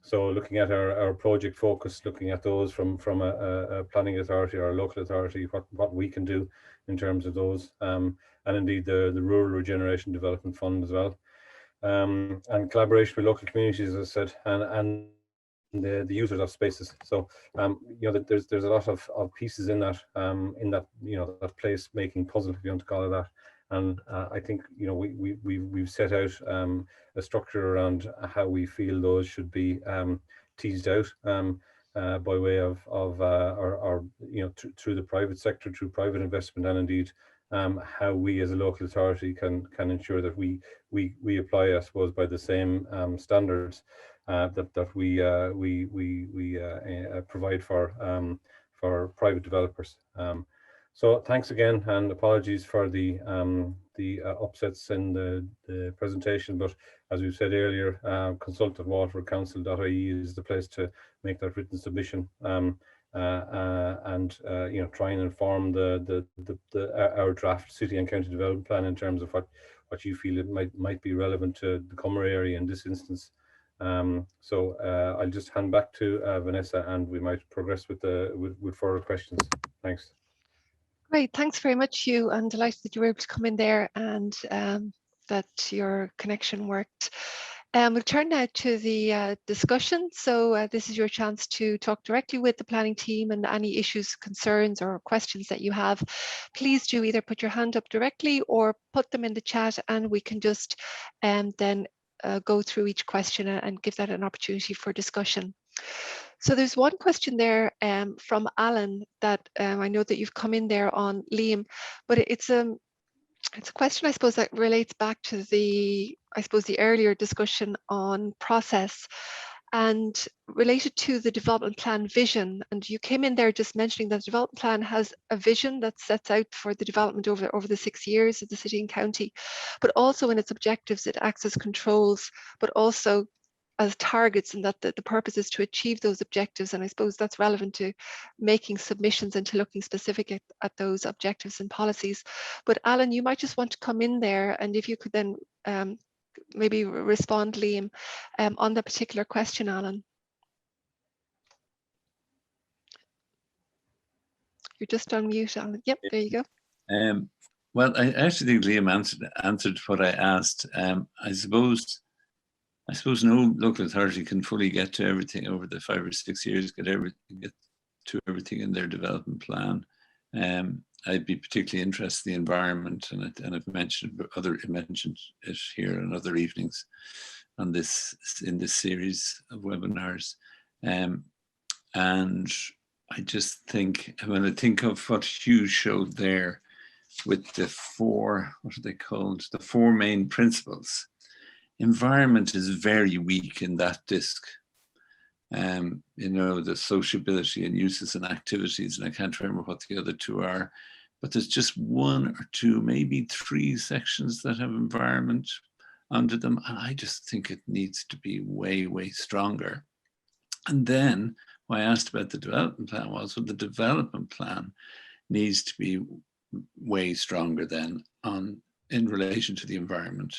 So looking at our project focus, looking at those from a planning authority or a local authority, what we can do in terms of those, and indeed the Rural Regeneration Development Fund as well. And collaboration with local communities, as I said, and the users of spaces. So there's a lot of pieces in that that place making puzzle, if you want to call it that. And I think we've set out a structure around how we feel those should be teased out by way of through the private sector, through private investment, and indeed how we as a local authority can ensure that we apply, I suppose, by the same standards that we provide for private developers. So thanks again, and apologies for the upsets in the presentation. But as we've said earlier, consult@waterfordcouncil.ie is the place to make that written submission, and try and inform our draft city and county development plan in terms of what you feel it might be relevant to the Comeragh area in this instance. So I'll just hand back to Vanessa, and we might progress with further questions. Thanks. Great, thanks very much, Hugh. I'm delighted that you were able to come in there and that your connection worked. We'll turn now to the discussion. So this is your chance to talk directly with the planning team, and any issues, concerns or questions that you have, please do either put your hand up directly or put them in the chat, and we can just then go through each question and give that an opportunity for discussion. So there's one question there from Alan that I know that you've come in there on, Liam, but it's a question, I suppose, that relates back to the earlier discussion on process and related to the development plan vision. And you came in there just mentioning that the development plan has a vision that sets out for the development over the 6 years of the city and county, but also in its objectives, it acts as controls, but also as targets, and that the purpose is to achieve those objectives. And I suppose that's relevant to making submissions and to looking specific at those objectives and policies. But Alan, you might just want to come in there, and if you could then maybe respond, Liam, on that particular question, Alan. You're just on mute, Alan. Yep, there you go. Well, I actually think Liam answered what I asked. I suppose no local authority can fully get to everything over the 5 or 6 years, get to everything in their development plan. I'd be particularly interested in the environment, and I've mentioned it here on other evenings in this series of webinars. And I just think, when I think of what Hugh showed there with the four main principles, environment is very weak in that disc. The sociability and uses and activities, and I can't remember what the other two are, but there's just 1 or 2, maybe 3 sections that have environment under them. And I just think it needs to be way, way stronger. And then what I asked about the development plan was, well, the development plan needs to be way stronger then in relation to the environment.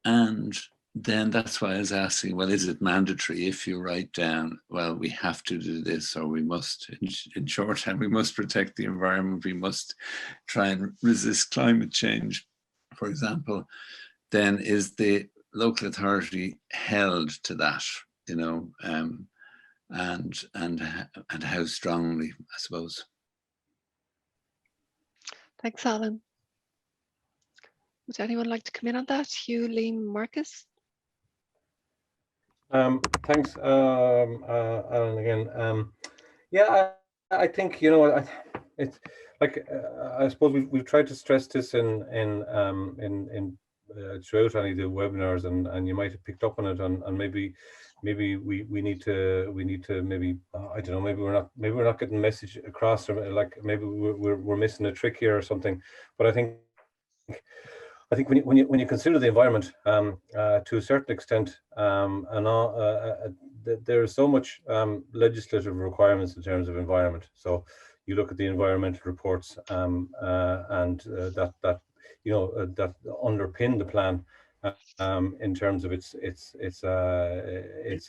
And then that's why I was asking, well, is it mandatory if you write down, well, we have to do this, or we must, in shorthand, we must protect the environment, we must try and resist climate change, for example, then is the local authority held to that, and how strongly, I suppose. Thanks, Alan. Would anyone like to come in on that? Hugh, Liam, Marcus? Thanks, Alan, again. Yeah, I think, it's like, I suppose we've tried to stress this in throughout any of the webinars, and you might have picked up on it, and maybe we need to maybe, I don't know, maybe we're not getting the message across, or like maybe we're missing a trick here or something. But I think when you consider the environment to a certain extent, there is so much legislative requirements in terms of environment. So you look at the environmental reports and that underpin the plan in terms of its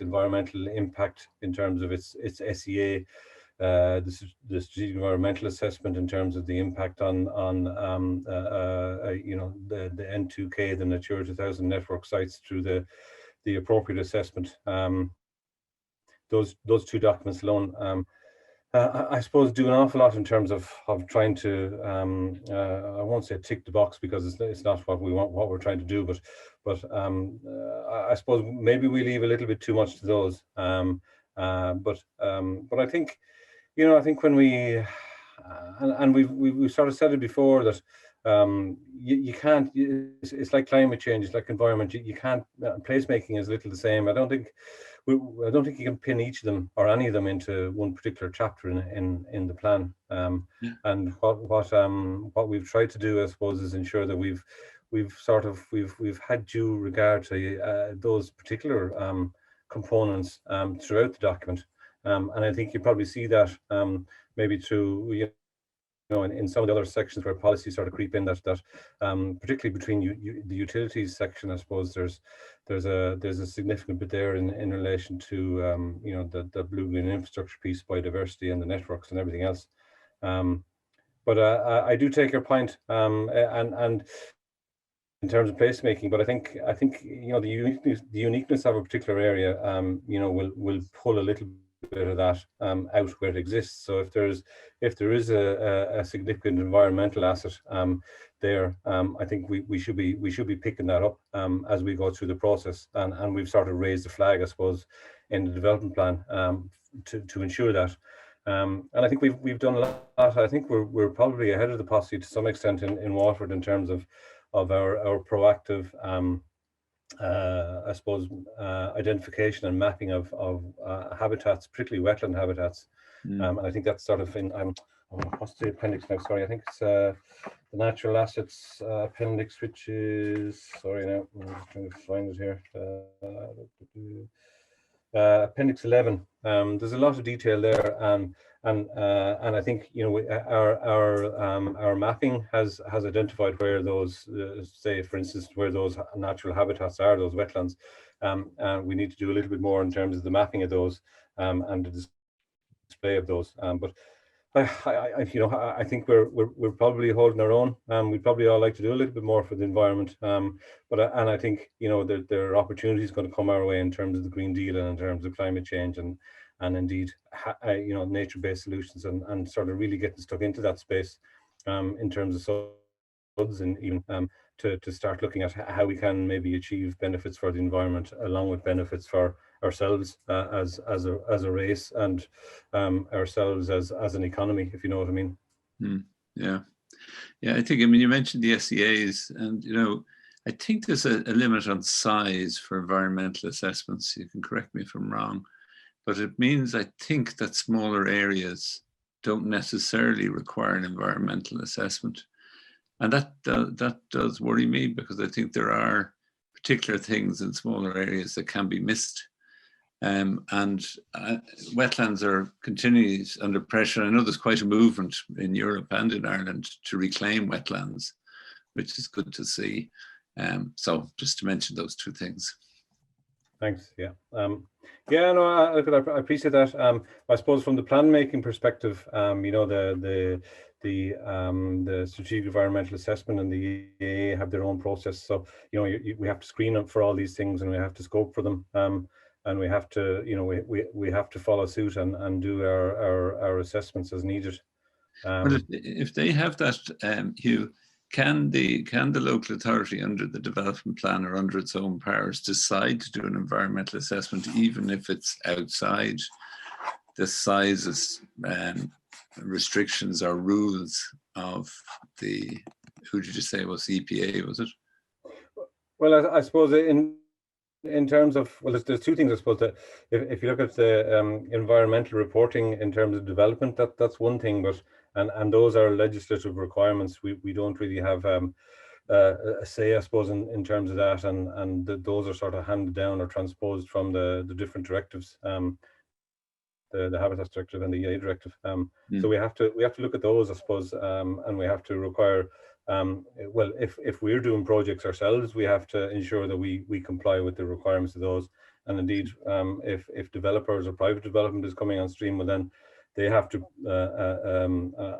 environmental impact, in terms of its SEA. The strategic environmental assessment in terms of the impact on the N2K, the Natura 2000 network sites, through the appropriate assessment. Those 2 documents alone, I suppose, do an awful lot in terms of trying to, I won't say tick the box, because it's not what we're trying to do, but I suppose maybe we leave a little bit too much to those. But I think, I think when we, and we've sort of said it before, that you can't, it's like climate change, it's like environment, you can't, placemaking is little the same. I don't think you can pin each of them or any of them into one particular chapter in the plan. And what we've tried to do, I suppose, is ensure that we've had due regard to those particular components throughout the document. And I think you probably see that maybe through, in some of the other sections where policies sort of creep in, that particularly between the utilities section, I suppose there's a significant bit there in relation to the blue-green infrastructure piece, biodiversity, and the networks and everything else. But I do take your point, and in terms of placemaking, but I think you know, the uniqueness of a particular area, you know, will pull a little bit of that out where it exists. So if there is a significant environmental asset there, I think we should be picking that up as we go through the process, and we've sort of raised the flag, I suppose, in the development plan to ensure that. And I think we've done a lot. I think we're probably ahead of the posse to some extent in Waterford in terms of our proactive, I suppose, identification and mapping of habitats, particularly wetland habitats. And I think that's sort of in, what's the appendix now? Sorry, I think it's the natural assets appendix, which is, sorry now, I'm just trying to find it here. Appendix 11. There's a lot of detail there, and I think, you know, our mapping has identified where those, say for instance, where those natural habitats are, those wetlands, and we need to do a little bit more in terms of the mapping of those and the display of those. But you know, I think we're probably holding our own. We'd probably all like to do a little bit more for the environment. But I think, you know, there are opportunities going to come our way in terms of the Green Deal and in terms of climate change and indeed, you know, nature-based solutions and sort of really getting stuck into that space in terms of suds and even to start looking at how we can maybe achieve benefits for the environment along with benefits for ourselves as a race and ourselves as an economy, if you know what I mean. Yeah, I think, I mean, you mentioned the SEAs, and you know, I think there's a limit on size for environmental assessments. You can correct me if I'm wrong, but it means, I think, that smaller areas don't necessarily require an environmental assessment. And that does worry me, because I think there are particular things in smaller areas that can be missed. And wetlands are continually under pressure. I know there's quite a movement in Europe and in Ireland to reclaim wetlands, which is good to see. So just to mention those two things. Thanks. Yeah. Yeah. No, I appreciate that. I suppose from the plan making perspective, you know, the strategic environmental assessment and the EA have their own process. So, you know, we have to screen up for all these things, and we have to scope for them, and we have to, you know, we have to follow suit and do our assessments as needed. Well, if they have that, Hugh, can the local authority under the development plan or under its own powers decide to do an environmental assessment, even if it's outside the sizes restrictions or rules of the, who did you say was EPA, was it? Well, I suppose in terms of, well, there's two things, I suppose, that if you look at the environmental reporting in terms of development, that's one thing, but and those are legislative requirements. We don't really have a say, I suppose, in terms of that, and those are sort of handed down or transposed from the different directives, the Habitats Directive and the EA Directive. So we have to look at those, I suppose, and we have to require. Well, if we're doing projects ourselves, we have to ensure that we comply with the requirements of those. And indeed, if developers or private development is coming on stream, well, then they have to,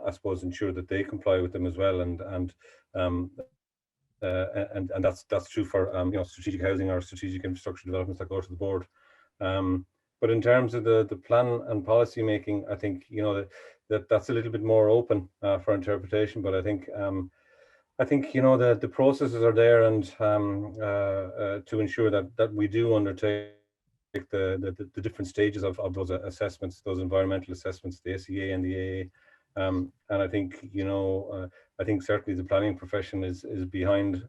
I suppose, ensure that they comply with them as well. And that's true for you know, strategic housing or strategic infrastructure developments that go to the board. But in terms of the plan and policy making, I think, you know, that's a little bit more open for interpretation. But I think you know, the processes are there, and to ensure that we do undertake the different stages of those assessments, those environmental assessments, the SEA and the AA. And I think, you know, I think certainly the planning profession is behind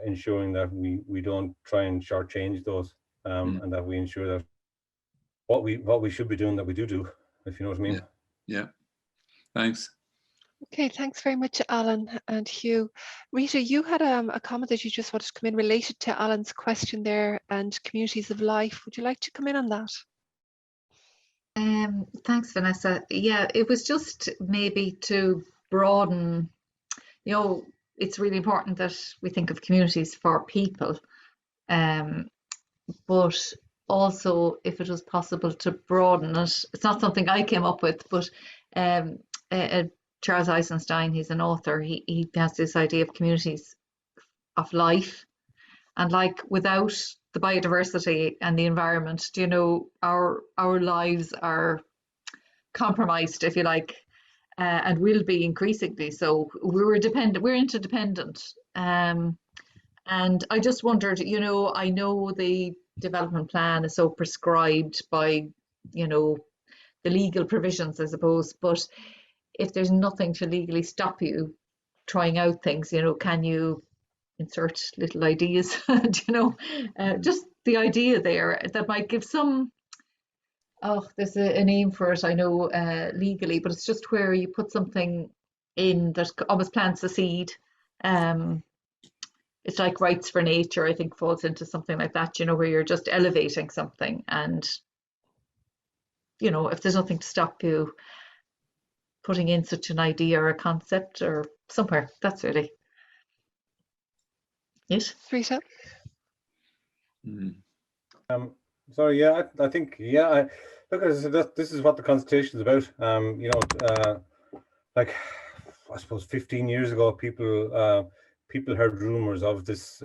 ensuring that we don't try and shortchange those, and that we ensure that what we should be doing, that we do, if you know what I mean. Yeah. Thanks. Okay, thanks very much, Alan and Hugh. Rita, you had a comment that you just wanted to come in related to Alan's question there and communities of life. Would you like to come in on that? Thanks, Vanessa. Yeah, it was just maybe to broaden, you know, it's really important that we think of communities for people, but also if it was possible to broaden it. It's not something I came up with, but Charles Eisenstein, he's an author, he has this idea of communities of life. And like without the biodiversity and the environment, you know, our lives are compromised, if you like, and will be increasingly. So we're interdependent. And I just wondered, you know, I know the development plan is so prescribed by, you know, the legal provisions, I suppose, but if there's nothing to legally stop you trying out things, you know, can you insert little ideas, you know, just the idea there that might give some, oh, there's a name for it, I know, legally, but it's just where you put something in that almost plants a seed. It's like rights for nature, I think, falls into something like that, you know, where you're just elevating something. And, you know, if there's nothing to stop you putting in such an idea or a concept or somewhere, that's really it. Rita? Sorry, yeah, I think, yeah, look, this is what the consultation is about. You know, like, I suppose 15 years ago, people heard rumors of this,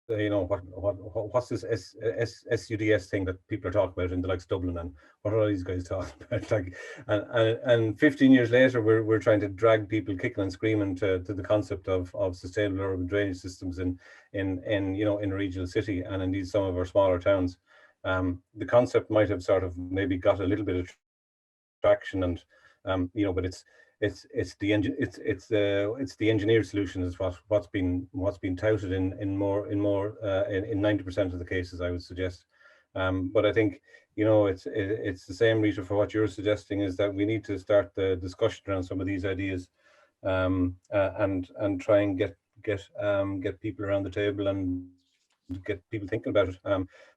you know, what's this SUDS thing that people are talking about in the likes of Dublin, and what are these guys talking about? Like, and 15 years later, we're trying to drag people kicking and screaming to the concept of sustainable urban drainage systems in you know, in a regional city, and indeed some of our smaller towns. The concept might have sort of maybe got a little bit of traction, and you know, but it's the engineered solution is what's been touted in 90% of the cases, I would suggest. But I think, you know, it's the same, Rita, for what you're suggesting, is that we need to start the discussion around some of these ideas, and try and get people around the table and get people thinking about it.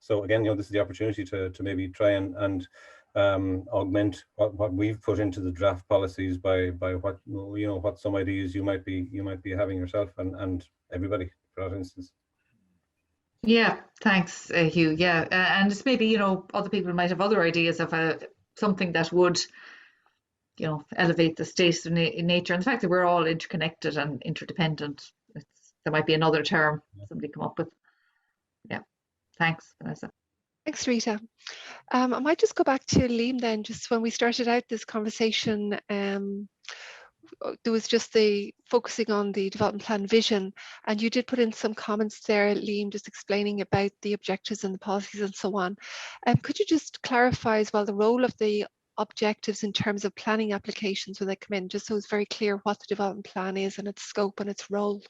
So again, you know, this is the opportunity to maybe try and augment what we've put into the draft policies by what, you know, what some ideas you might be having yourself, and everybody, for that instance. Yeah, thanks, Hugh. Yeah, and it's maybe, you know, other people might have other ideas of something that would, you know, elevate the state of nature, and the fact that we're all interconnected and interdependent. There might be another term somebody come up with. Yeah, thanks, Vanessa. Thanks, Rita. I might just go back to Liam then. Just when we started out this conversation, there was just the focusing on the development plan vision, and you did put in some comments there, Liam, just explaining about the objectives and the policies and so on. Could you just clarify as well the role of the objectives in terms of planning applications when they come in, just so it's very clear what the development plan is and its scope and its role?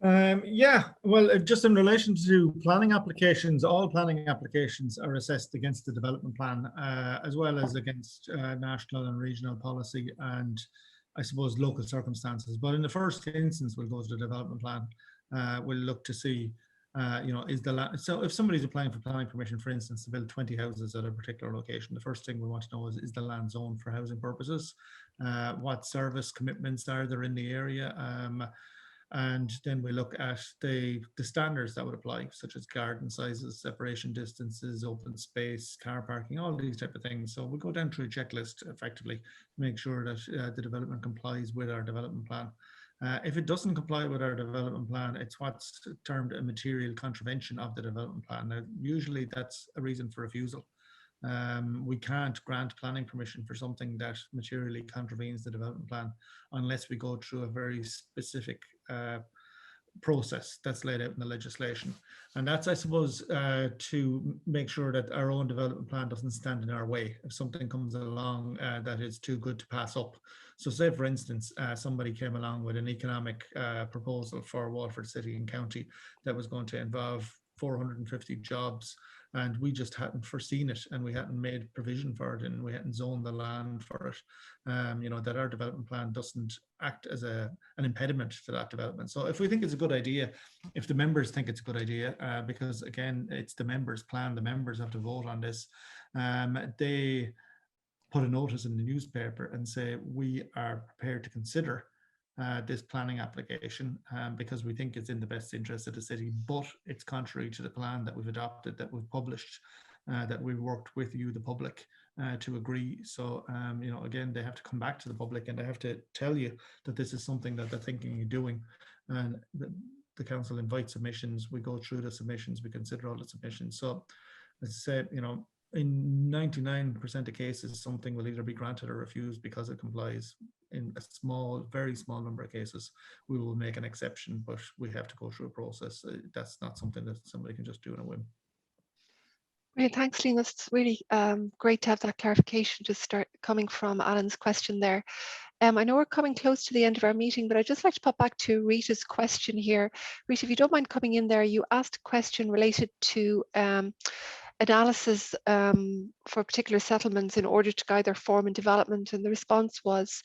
Yeah, well, just in relation to planning applications, all planning applications are assessed against the development plan, as well as against national and regional policy and, I suppose, local circumstances. But in the first instance, we'll go to the development plan. We'll look to see, you know, is the land. So if somebody's applying for planning permission, for instance, to build 20 houses at a particular location, the first thing we want to know is the land zoned for housing purposes? What service commitments are there in the area? And then we look at the standards that would apply, such as garden sizes, separation distances, open space, car parking, all these type of things. So we'll go down through a checklist effectively to make sure that the development complies with our development plan. If it doesn't comply with our development plan, it's what's termed a material contravention of the development plan. Now, usually that's a reason for refusal. We can't grant planning permission for something that materially contravenes the development plan unless we go through a very specific process that's laid out in the legislation. And that's, I suppose, to make sure that our own development plan doesn't stand in our way if something comes along that is too good to pass up. So say, for instance, somebody came along with an economic proposal for Waterford City and County that was going to involve 450 jobs, and we just hadn't foreseen it, and we hadn't made provision for it, and we hadn't zoned the land for it. You know, that our development plan doesn't act as an impediment to that development. So if we think it's a good idea, if the members think it's a good idea, because again, it's the members' plan, the members have to vote on this, they put a notice in the newspaper and say, we are prepared to consider this planning application because we think it's in the best interest of the city, but it's contrary to the plan that we've adopted, that we've published, that we've worked with you, the public, to agree. So, you know, again, they have to come back to the public and they have to tell you that this is something that they're thinking of doing. and the council invites submissions. We go through the submissions, we consider all the submissions. So as I said, you know, in 99% of cases, something will either be granted or refused because it complies. In a small, very small number of cases, we will make an exception, but we have to go through a process. That's not something that somebody can just do in a whim. Great, thanks, Liam. That's really great to have that clarification to start coming from Alan's question there. I know we're coming close to the end of our meeting, but I'd just like to pop back to Rita's question here. Rita, if you don't mind coming in there, you asked a question related to analysis for particular settlements in order to guide their form and development, and the response was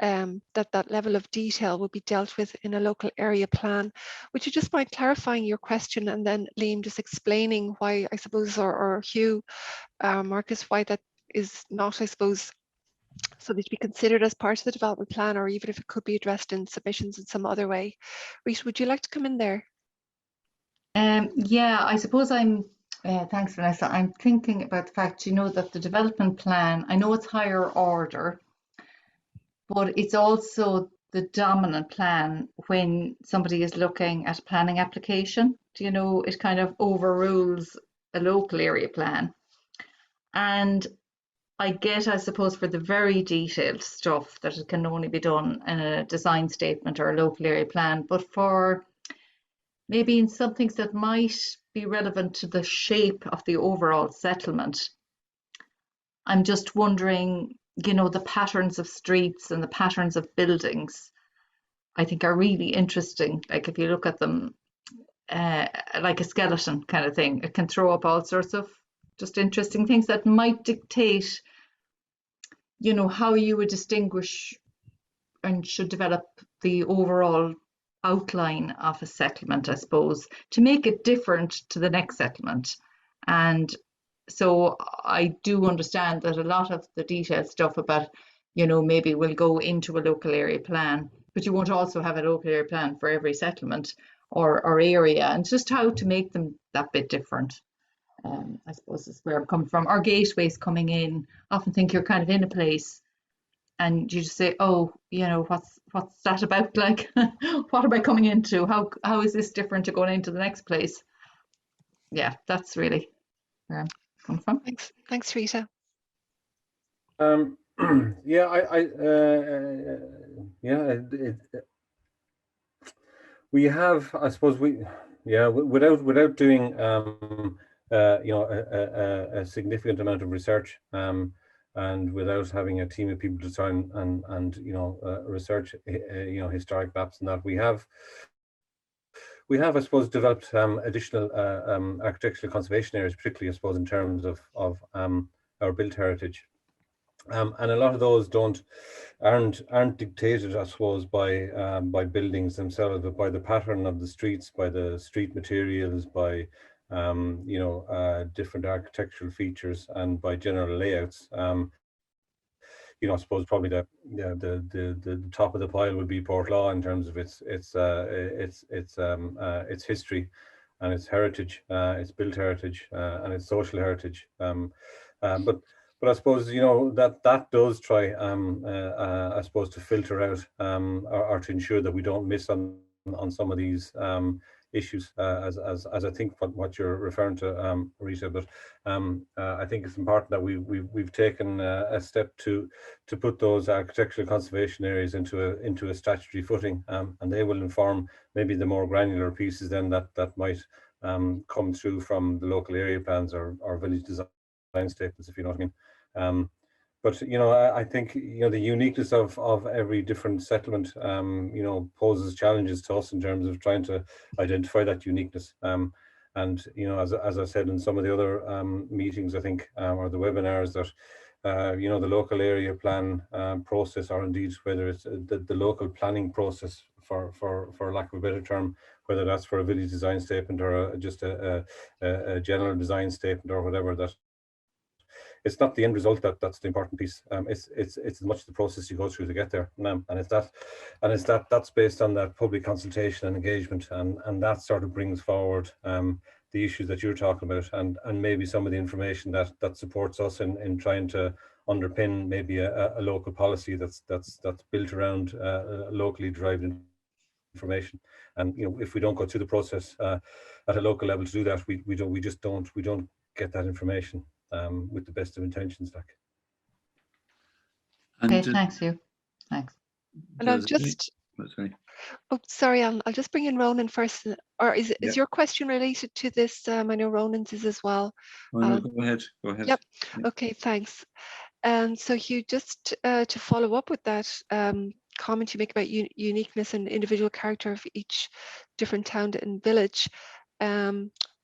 that level of detail will be dealt with in a local area plan. Would you just mind clarifying your question, and then Liam just explaining why, I suppose, or Hugh, Marcus, why that is not, I suppose, something to be considered as part of the development plan, or even if it could be addressed in submissions in some other way. Rita, would you like to come in there? Yeah, I suppose thanks, Vanessa. I'm thinking about the fact, you know, that the development plan, I know it's higher order, but it's also the dominant plan when somebody is looking at a planning application. You know, it kind of overrules a local area plan. And I get, I suppose, for the very detailed stuff that it can only be done in a design statement or a local area plan, but for maybe in some things that might be relevant to the shape of the overall settlement, I'm just wondering, you know, the patterns of streets and the patterns of buildings, I think are really interesting. Like if you look at them like a skeleton kind of thing, it can throw up all sorts of just interesting things that might dictate, you know, how you would distinguish and should develop the overall outline of a settlement, I suppose, to make it different to the next settlement. And so I do understand that a lot of the detailed stuff about, you know, maybe will go into a local area plan, but you won't also have a local area plan for every settlement or area, and just how to make them that bit different. I suppose is where I'm coming from. Our gateways coming in, I often think you're kind of in a place and you just say, oh, you know, what's that about? Like, what am I coming into? How is this different to going into the next place? Yeah, that's really where I'm coming from. Thanks, Rita. Yeah, we have, I suppose, without doing you know, a significant amount of research, and without having a team of people to try and you know, research you know, historic maps and that, we have, I suppose, developed additional architectural conservation areas, particularly, I suppose, in terms of our built heritage. And a lot of those aren't dictated, I suppose, by buildings themselves, but by the pattern of the streets, by the street materials, by you know, different architectural features, and by general layouts. You know, I suppose probably the top of the pile would be Portlaw in terms of its history and its heritage, its built heritage, and its social heritage. But I suppose, you know, that does try, I suppose, to filter out or to ensure that we don't miss on some of these issues, as I think what you're referring to, Rita. But I think it's important that we've taken a step to put those architectural conservation areas into a statutory footing, and they will inform maybe the more granular pieces then that might come through from the local area plans or village design statements, if you know what I mean. But you know, I think, you know, the uniqueness of every different settlement, you know, poses challenges to us in terms of trying to identify that uniqueness. And you know, as I said in some of the other meetings, I think, or the webinars, that you know, the local area plan process, or indeed whether it's the local planning process, for lack of a better term, whether that's for a village design statement or just a general design statement or whatever, that it's not the end result that's the important piece. It's as much the process you go through to get there, and that's based on that public consultation and engagement, and that sort of brings forward the issues that you're talking about, and maybe some of the information that supports us in trying to underpin maybe a local policy that's built around locally derived information. And if we don't go through the process at a local level to do that, we just don't get that information with the best of intentions. Like. Okay, thanks, Hugh. Thanks. And I'll just, oh, sorry, I'll just bring in Ronan first. Or is your question related to this? I know Ronan's is as well. Oh, no, go ahead. Yep. Yeah. Okay, thanks. So Hugh, just to follow up with that comment you make about uniqueness and individual character of each different town and village,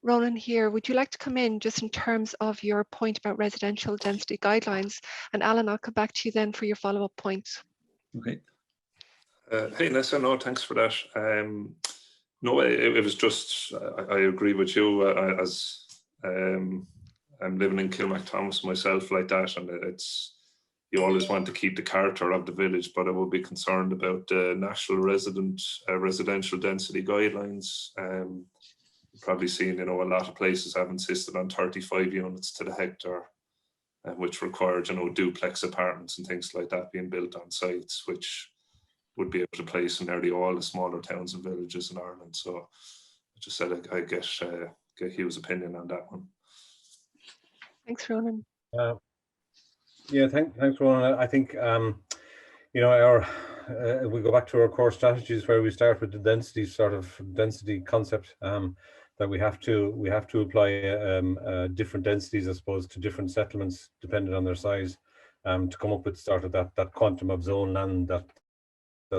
Ronan here, would you like to come in just in terms of your point about residential density guidelines? And Alan, I'll come back to you then for your follow-up points. Okay. Hey, Nessa, no, thanks for that. No, it was just, I agree with you as I'm living in Kilmacthomas myself like that, and you always want to keep the character of the village, but I would be concerned about the national residential density guidelines. Probably seen, a lot of places have insisted on 35 units to the hectare, which required, duplex apartments and things like that being built on sites, which would be able to place in nearly all the smaller towns and villages in Ireland. So I just said I get Hugh's opinion on that one. Thanks, Ronan. Yeah, thanks, Ronan. I think we go back to our core strategies where we start with the density concept. That we have to apply different densities, I suppose, to different settlements depending on their size, to come up with sort of that quantum of zone land that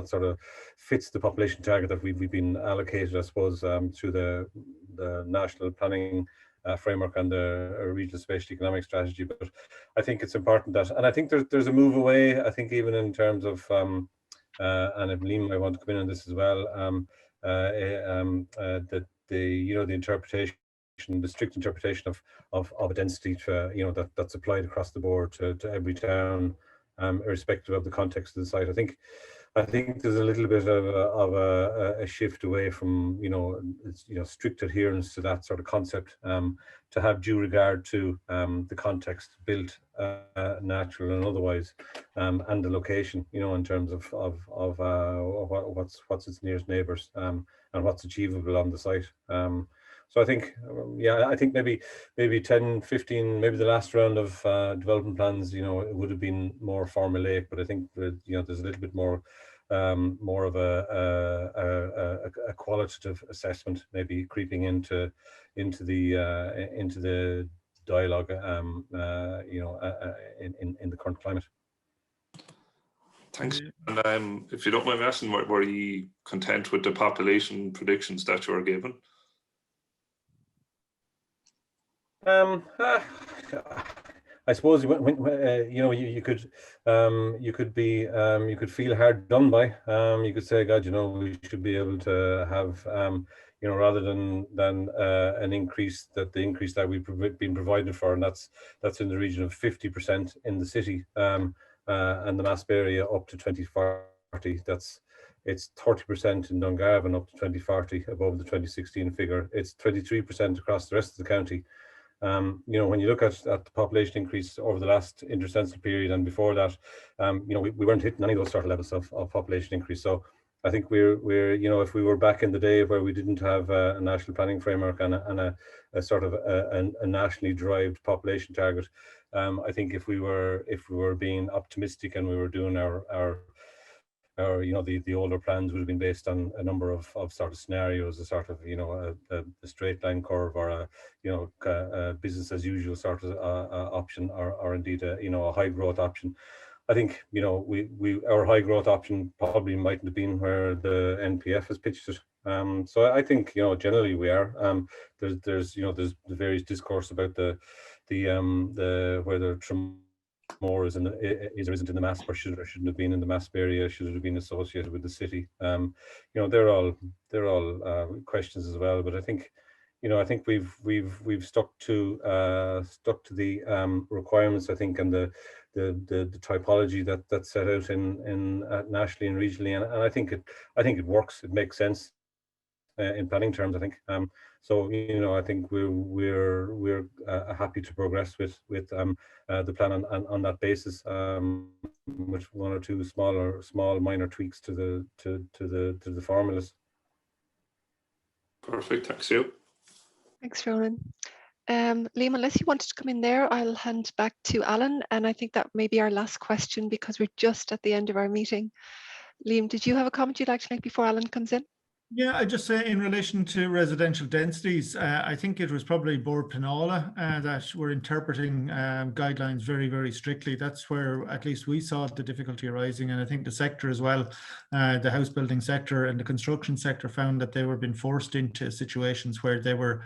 sort of fits the population target that we've been allocated, I suppose, through the national planning framework and the regional spatial economic strategy. But I think it's important that, and I think there's a move away, I think, even in terms of, and if Liam might want to come in on this as well, that the interpretation, the strict interpretation of a density to, that's applied across the board to every town, irrespective of the context of the site. I think there's a little bit of a shift away from strict adherence to that sort of concept, to have due regard to the context, built, natural and otherwise, and the location, in terms of what's its nearest neighbours, and what's achievable on the site. So I think, I think maybe 10, 15, maybe the last round of development plans, it would have been more formulaic, but I think that, there's a little bit more of a qualitative assessment maybe creeping into the dialogue, in the current climate. Thanks. And if you don't mind me asking, were you content with the population predictions that you were given? I suppose when you could feel hard done by. You could say, God, we should be able to have, rather than an increase, the increase that we've been provided for, and that's in the region of 50% in the city, and the MASP area up to 2040. It's 30% in Dungarvan up to 2040 above the 2016 figure. It's 23% across the rest of the county. When you look at the population increase over the last intercensual period and before that, we weren't hitting any of those sort of levels of population increase. So I think we're if we were back in the day where we didn't have a national planning framework and a sort of a nationally derived population target, I think if we were being optimistic and we were doing our the older plans would have been based on a number of sort of scenarios, a sort of a straight line curve, or a business as usual sort of option, or indeed a high growth option. I think our high growth option probably mightn't have been where the NPF has pitched it. So I think generally we are. There's the various discourse about the whether more is or isn't in the MASP, or should or shouldn't have been in the MASP area, should it have been associated with the city. They're all questions as well. But I think we've stuck to the requirements, I think, and the typology that's set out in nationally and regionally, and I think it works. It makes sense in planning terms, I think. So I think we're happy to progress with the plan on that basis, with one or two small minor tweaks to the formulas. Perfect. Thanks you. Thanks, Ronan. Liam, unless you wanted to come in there, I'll hand back to Alan. And I think that may be our last question because we're just at the end of our meeting. Liam, did you have a comment you'd like to make before Alan comes in? Yeah, I just say in relation to residential densities, I think it was probably Board Penala that were interpreting guidelines very, very strictly. That's where at least we saw the difficulty arising. And I think the sector as well, the house building sector and the construction sector found that they were being forced into situations where they were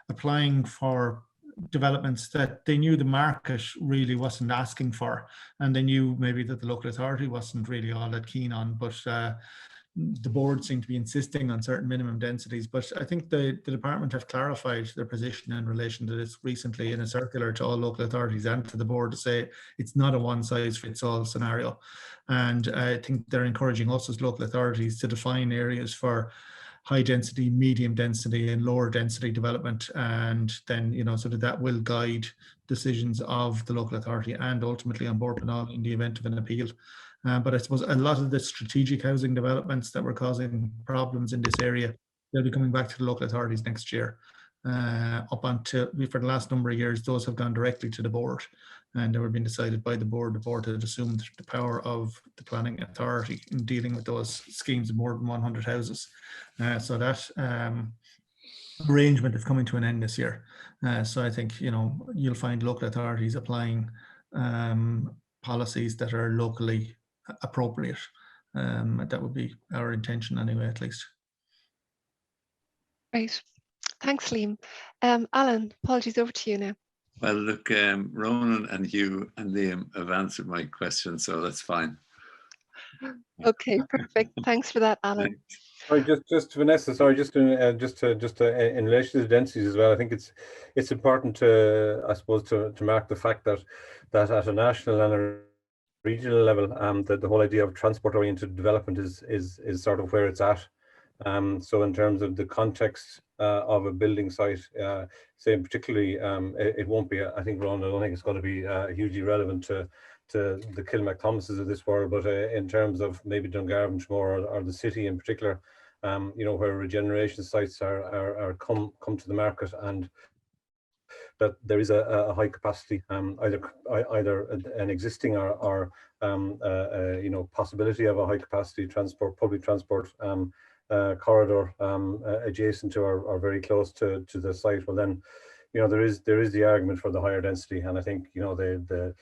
applying for developments that they knew the market really wasn't asking for. And they knew maybe that the local authority wasn't really all that keen on, but the board seemed to be insisting on certain minimum densities. But I think the department have clarified their position in relation to this recently in a circular to all local authorities and to the board to say it's not a one-size-fits-all scenario. And I think they're encouraging us as local authorities to define areas for high density, medium density and lower density development. And then, you know, so that will guide decisions of the local authority and ultimately on Board Penala in the event of an appeal. But I suppose a lot of the strategic housing developments that were causing problems in this area, they'll be coming back to the local authorities next year. Up until, for the last number of years, those have gone directly to the board and they were being decided by the board. The board had assumed the power of the planning authority in dealing with those schemes of more than 100 houses. So that arrangement is coming to an end this year. So I think, you know, you'll find local authorities applying policies that are locally appropriate. That would be our intention anyway, at least. Great. Thanks, Liam. Alan, apologies, over to you now. Well, look, Ronan and you and Liam have answered my question, so that's fine. Okay, perfect. Thanks for that, Alan. Sorry, just Vanessa. Sorry, just in relation to the densities as well. I think it's important to, I suppose, to mark the fact that at a national and a regional level, that the whole idea of transport-oriented development is sort of where it's at. So in terms of the context of a building site, say particularly, it won't be, I think, Ron, I don't think it's going to be hugely relevant to the Kilmac Thomases of this world, but in terms of maybe Dungarvan or the city in particular, you know, where regeneration sites are come to the market, and that there is a high capacity, either an existing or you know, possibility of a high capacity public transport corridor adjacent to or very close to the site. Well, then, you know, there is the argument for the higher density, and I think, you know, the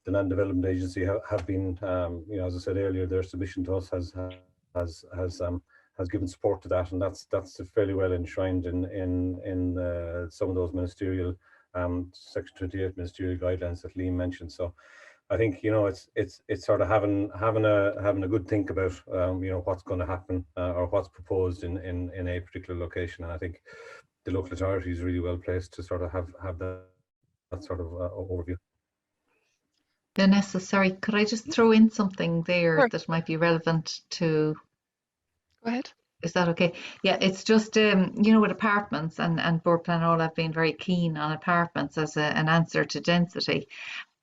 Land Development Agency have been, you know, as I said earlier, their submission to us has given support to that, and that's fairly well enshrined in some of those ministerial Section 28 ministerial guidelines that Liam mentioned. So I think, you know, it's sort of having a good think about you know, what's going to happen or what's proposed in a particular location, and I think the local authority is really well placed to sort of have that sort of overview. Vanessa, sorry, could I just throw in something there Sure. that might be relevant to? Go ahead. Is that okay? Yeah, it's just, you know, with apartments, and Board Penala have been very keen on apartments as an answer to density,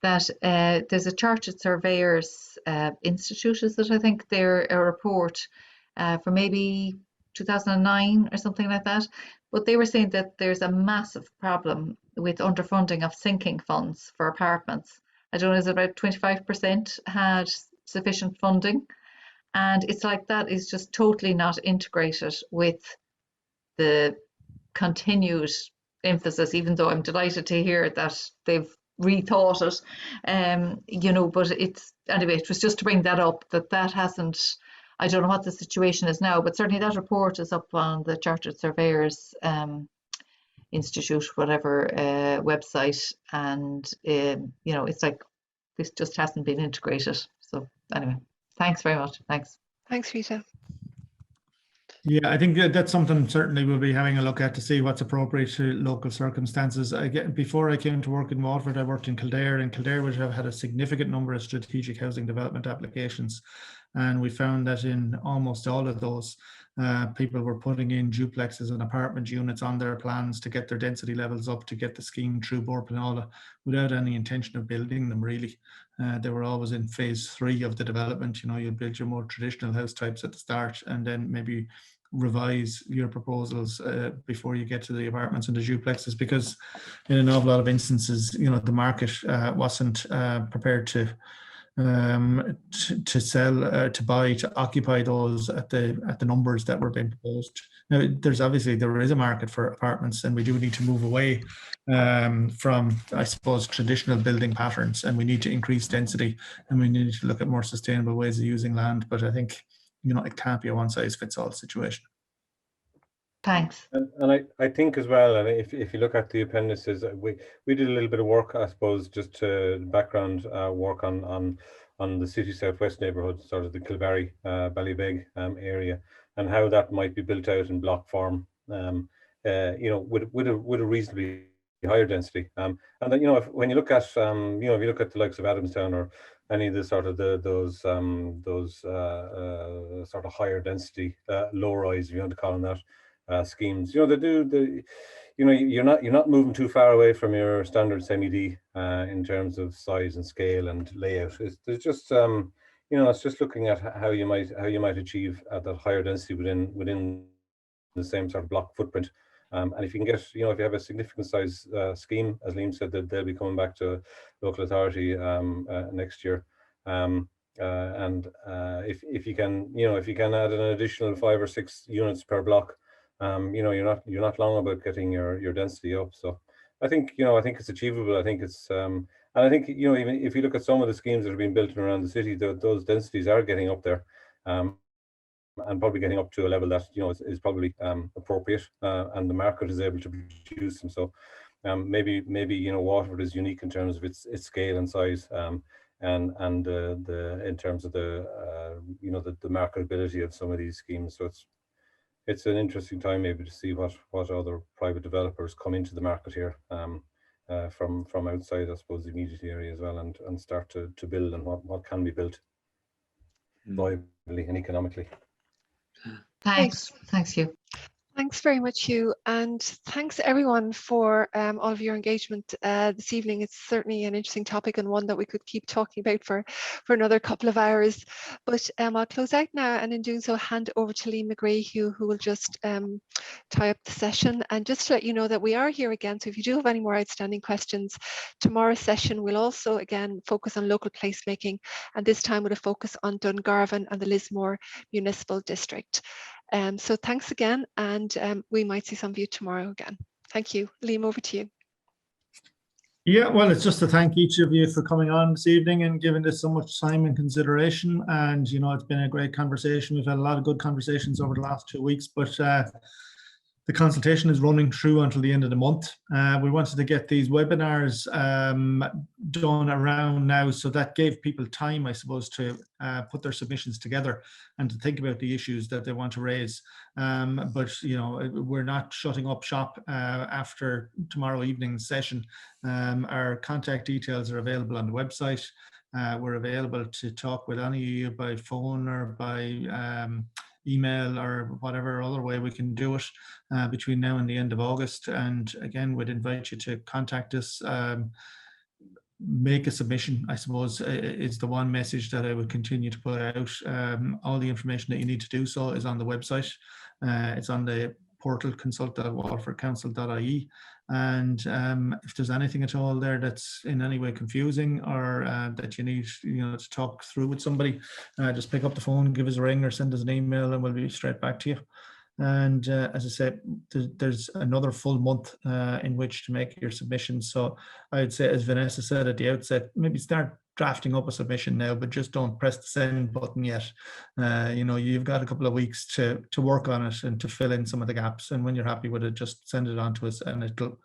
that there's a Chartered Surveyors Institute, is it? I think they're a report from maybe 2009 or something like that. But they were saying that there's a massive problem with underfunding of sinking funds for apartments. I don't know, is it about 25% had sufficient funding? And it's like that is just totally not integrated with the continued emphasis, even though I'm delighted to hear that they've rethought it, you know, but it's, anyway, it was just to bring that up, that hasn't, I don't know what the situation is now, but certainly that report is up on the Chartered Surveyors Institute, whatever website, and you know, it's like this just hasn't been integrated. So anyway, thanks very much. Thanks. Thanks, Rita. Yeah, I think that's something certainly we'll be having a look at to see what's appropriate to local circumstances. Again, before I came to work in Waterford, I worked in Kildare, and Kildare would have had a significant number of strategic housing development applications. And we found that in almost all of those, people were putting in duplexes and apartment units on their plans to get their density levels up, to get the scheme through Board Penala without any intention of building them, really. They were always in phase 3 of the development. You know, you build your more traditional house types at the start, and then maybe revise your proposals before you get to the apartments and the duplexes, because in an awful lot of instances, you know, the market wasn't prepared to sell, to buy, to occupy those at the numbers that were being proposed. Now, there is a market for apartments, and we do need to move away from, I suppose, traditional building patterns, and we need to increase density, and we need to look at more sustainable ways of using land. But I think, you know, it can't be a one-size-fits-all situation. Thanks. And I think as well, and if you look at the appendices, we did a little bit of work, I suppose, just to background work on the city southwest neighbourhood, sort of the Kilbarry, Ballybeg area, and how that might be built out in block form, you know, with a reasonably higher density. And then, you know, when you look at you know, if you look at the likes of Adamstown or any of the sort of those sort of higher density low rise, if you want to call them that, schemes, you know, you know, you're not moving too far away from your standard semi-D in terms of size and scale and layout. There's just you know, it's just looking at how you might achieve that higher density within the same sort of block footprint. And if you can get, you know, if you have a significant size scheme, as Liam said, that they'll be coming back to local authority next year. And if you can, you know, if you can add an additional 5 or 6 units per block, you know, you're not long about getting your density up. So I think, you know, I think it's achievable. I think it's and I think, you know, even if you look at some of the schemes that are being built around the city, those densities are getting up there, and probably getting up to a level that, you know, is probably appropriate, and the market is able to produce them. So maybe you know, Waterford is unique in terms of its scale and size, and in terms of the you know, the marketability of some of these schemes. So it's an interesting time maybe to see what other private developers come into the market here, from outside, I suppose, the immediate area as well, and start to build, and what can be built viably and economically. Thanks, Hugh. Thanks very much, Hugh, and thanks everyone for all of your engagement this evening. It's certainly an interesting topic, and one that we could keep talking about for another couple of hours. But I'll close out now, and in doing so, hand over to Liam McGree, who will just tie up the session. And just to let you know that we are here again, so if you do have any more outstanding questions, tomorrow's session will also again focus on local placemaking, and this time with a focus on Dungarvan and the Lismore Municipal District. So thanks again, and we might see some of you tomorrow again. Thank you. Liam, over to you. Yeah, well, it's just to thank each of you for coming on this evening and giving this so much time and consideration. And, you know, it's been a great conversation. We've had a lot of good conversations over the last 2 weeks, but the consultation is running through until the end of the month. We wanted to get these webinars done around now, so that gave people time, I suppose, to put their submissions together and to think about the issues that they want to raise. But, you know, we're not shutting up shop after tomorrow evening's session. Our contact details are available on the website. We're available to talk with any of you by phone or by email or whatever other way we can do it between now and the end of August. And again, we'd invite you to contact us. Make a submission, I suppose, is the one message that I would continue to put out. All the information that you need to do so is on the website. It's on the portal consult.waterfordcouncil.ie. And if there's anything at all there that's in any way confusing, or that you need, you know, to talk through with somebody, just pick up the phone, give us a ring, or send us an email, and we'll be straight back to you. And as I said, there's another full month in which to make your submissions. So I'd say, as Vanessa said at the outset, maybe start drafting up a submission now, but just don't press the send button yet. You know, you've got a couple of weeks to work on it and to fill in some of the gaps. And when you're happy with it, just send it on to us, and it'll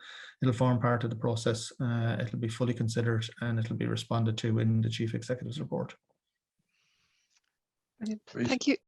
form part of the process. It'll be fully considered, and it'll be responded to in the Chief Executive's report. Brilliant. Thank you.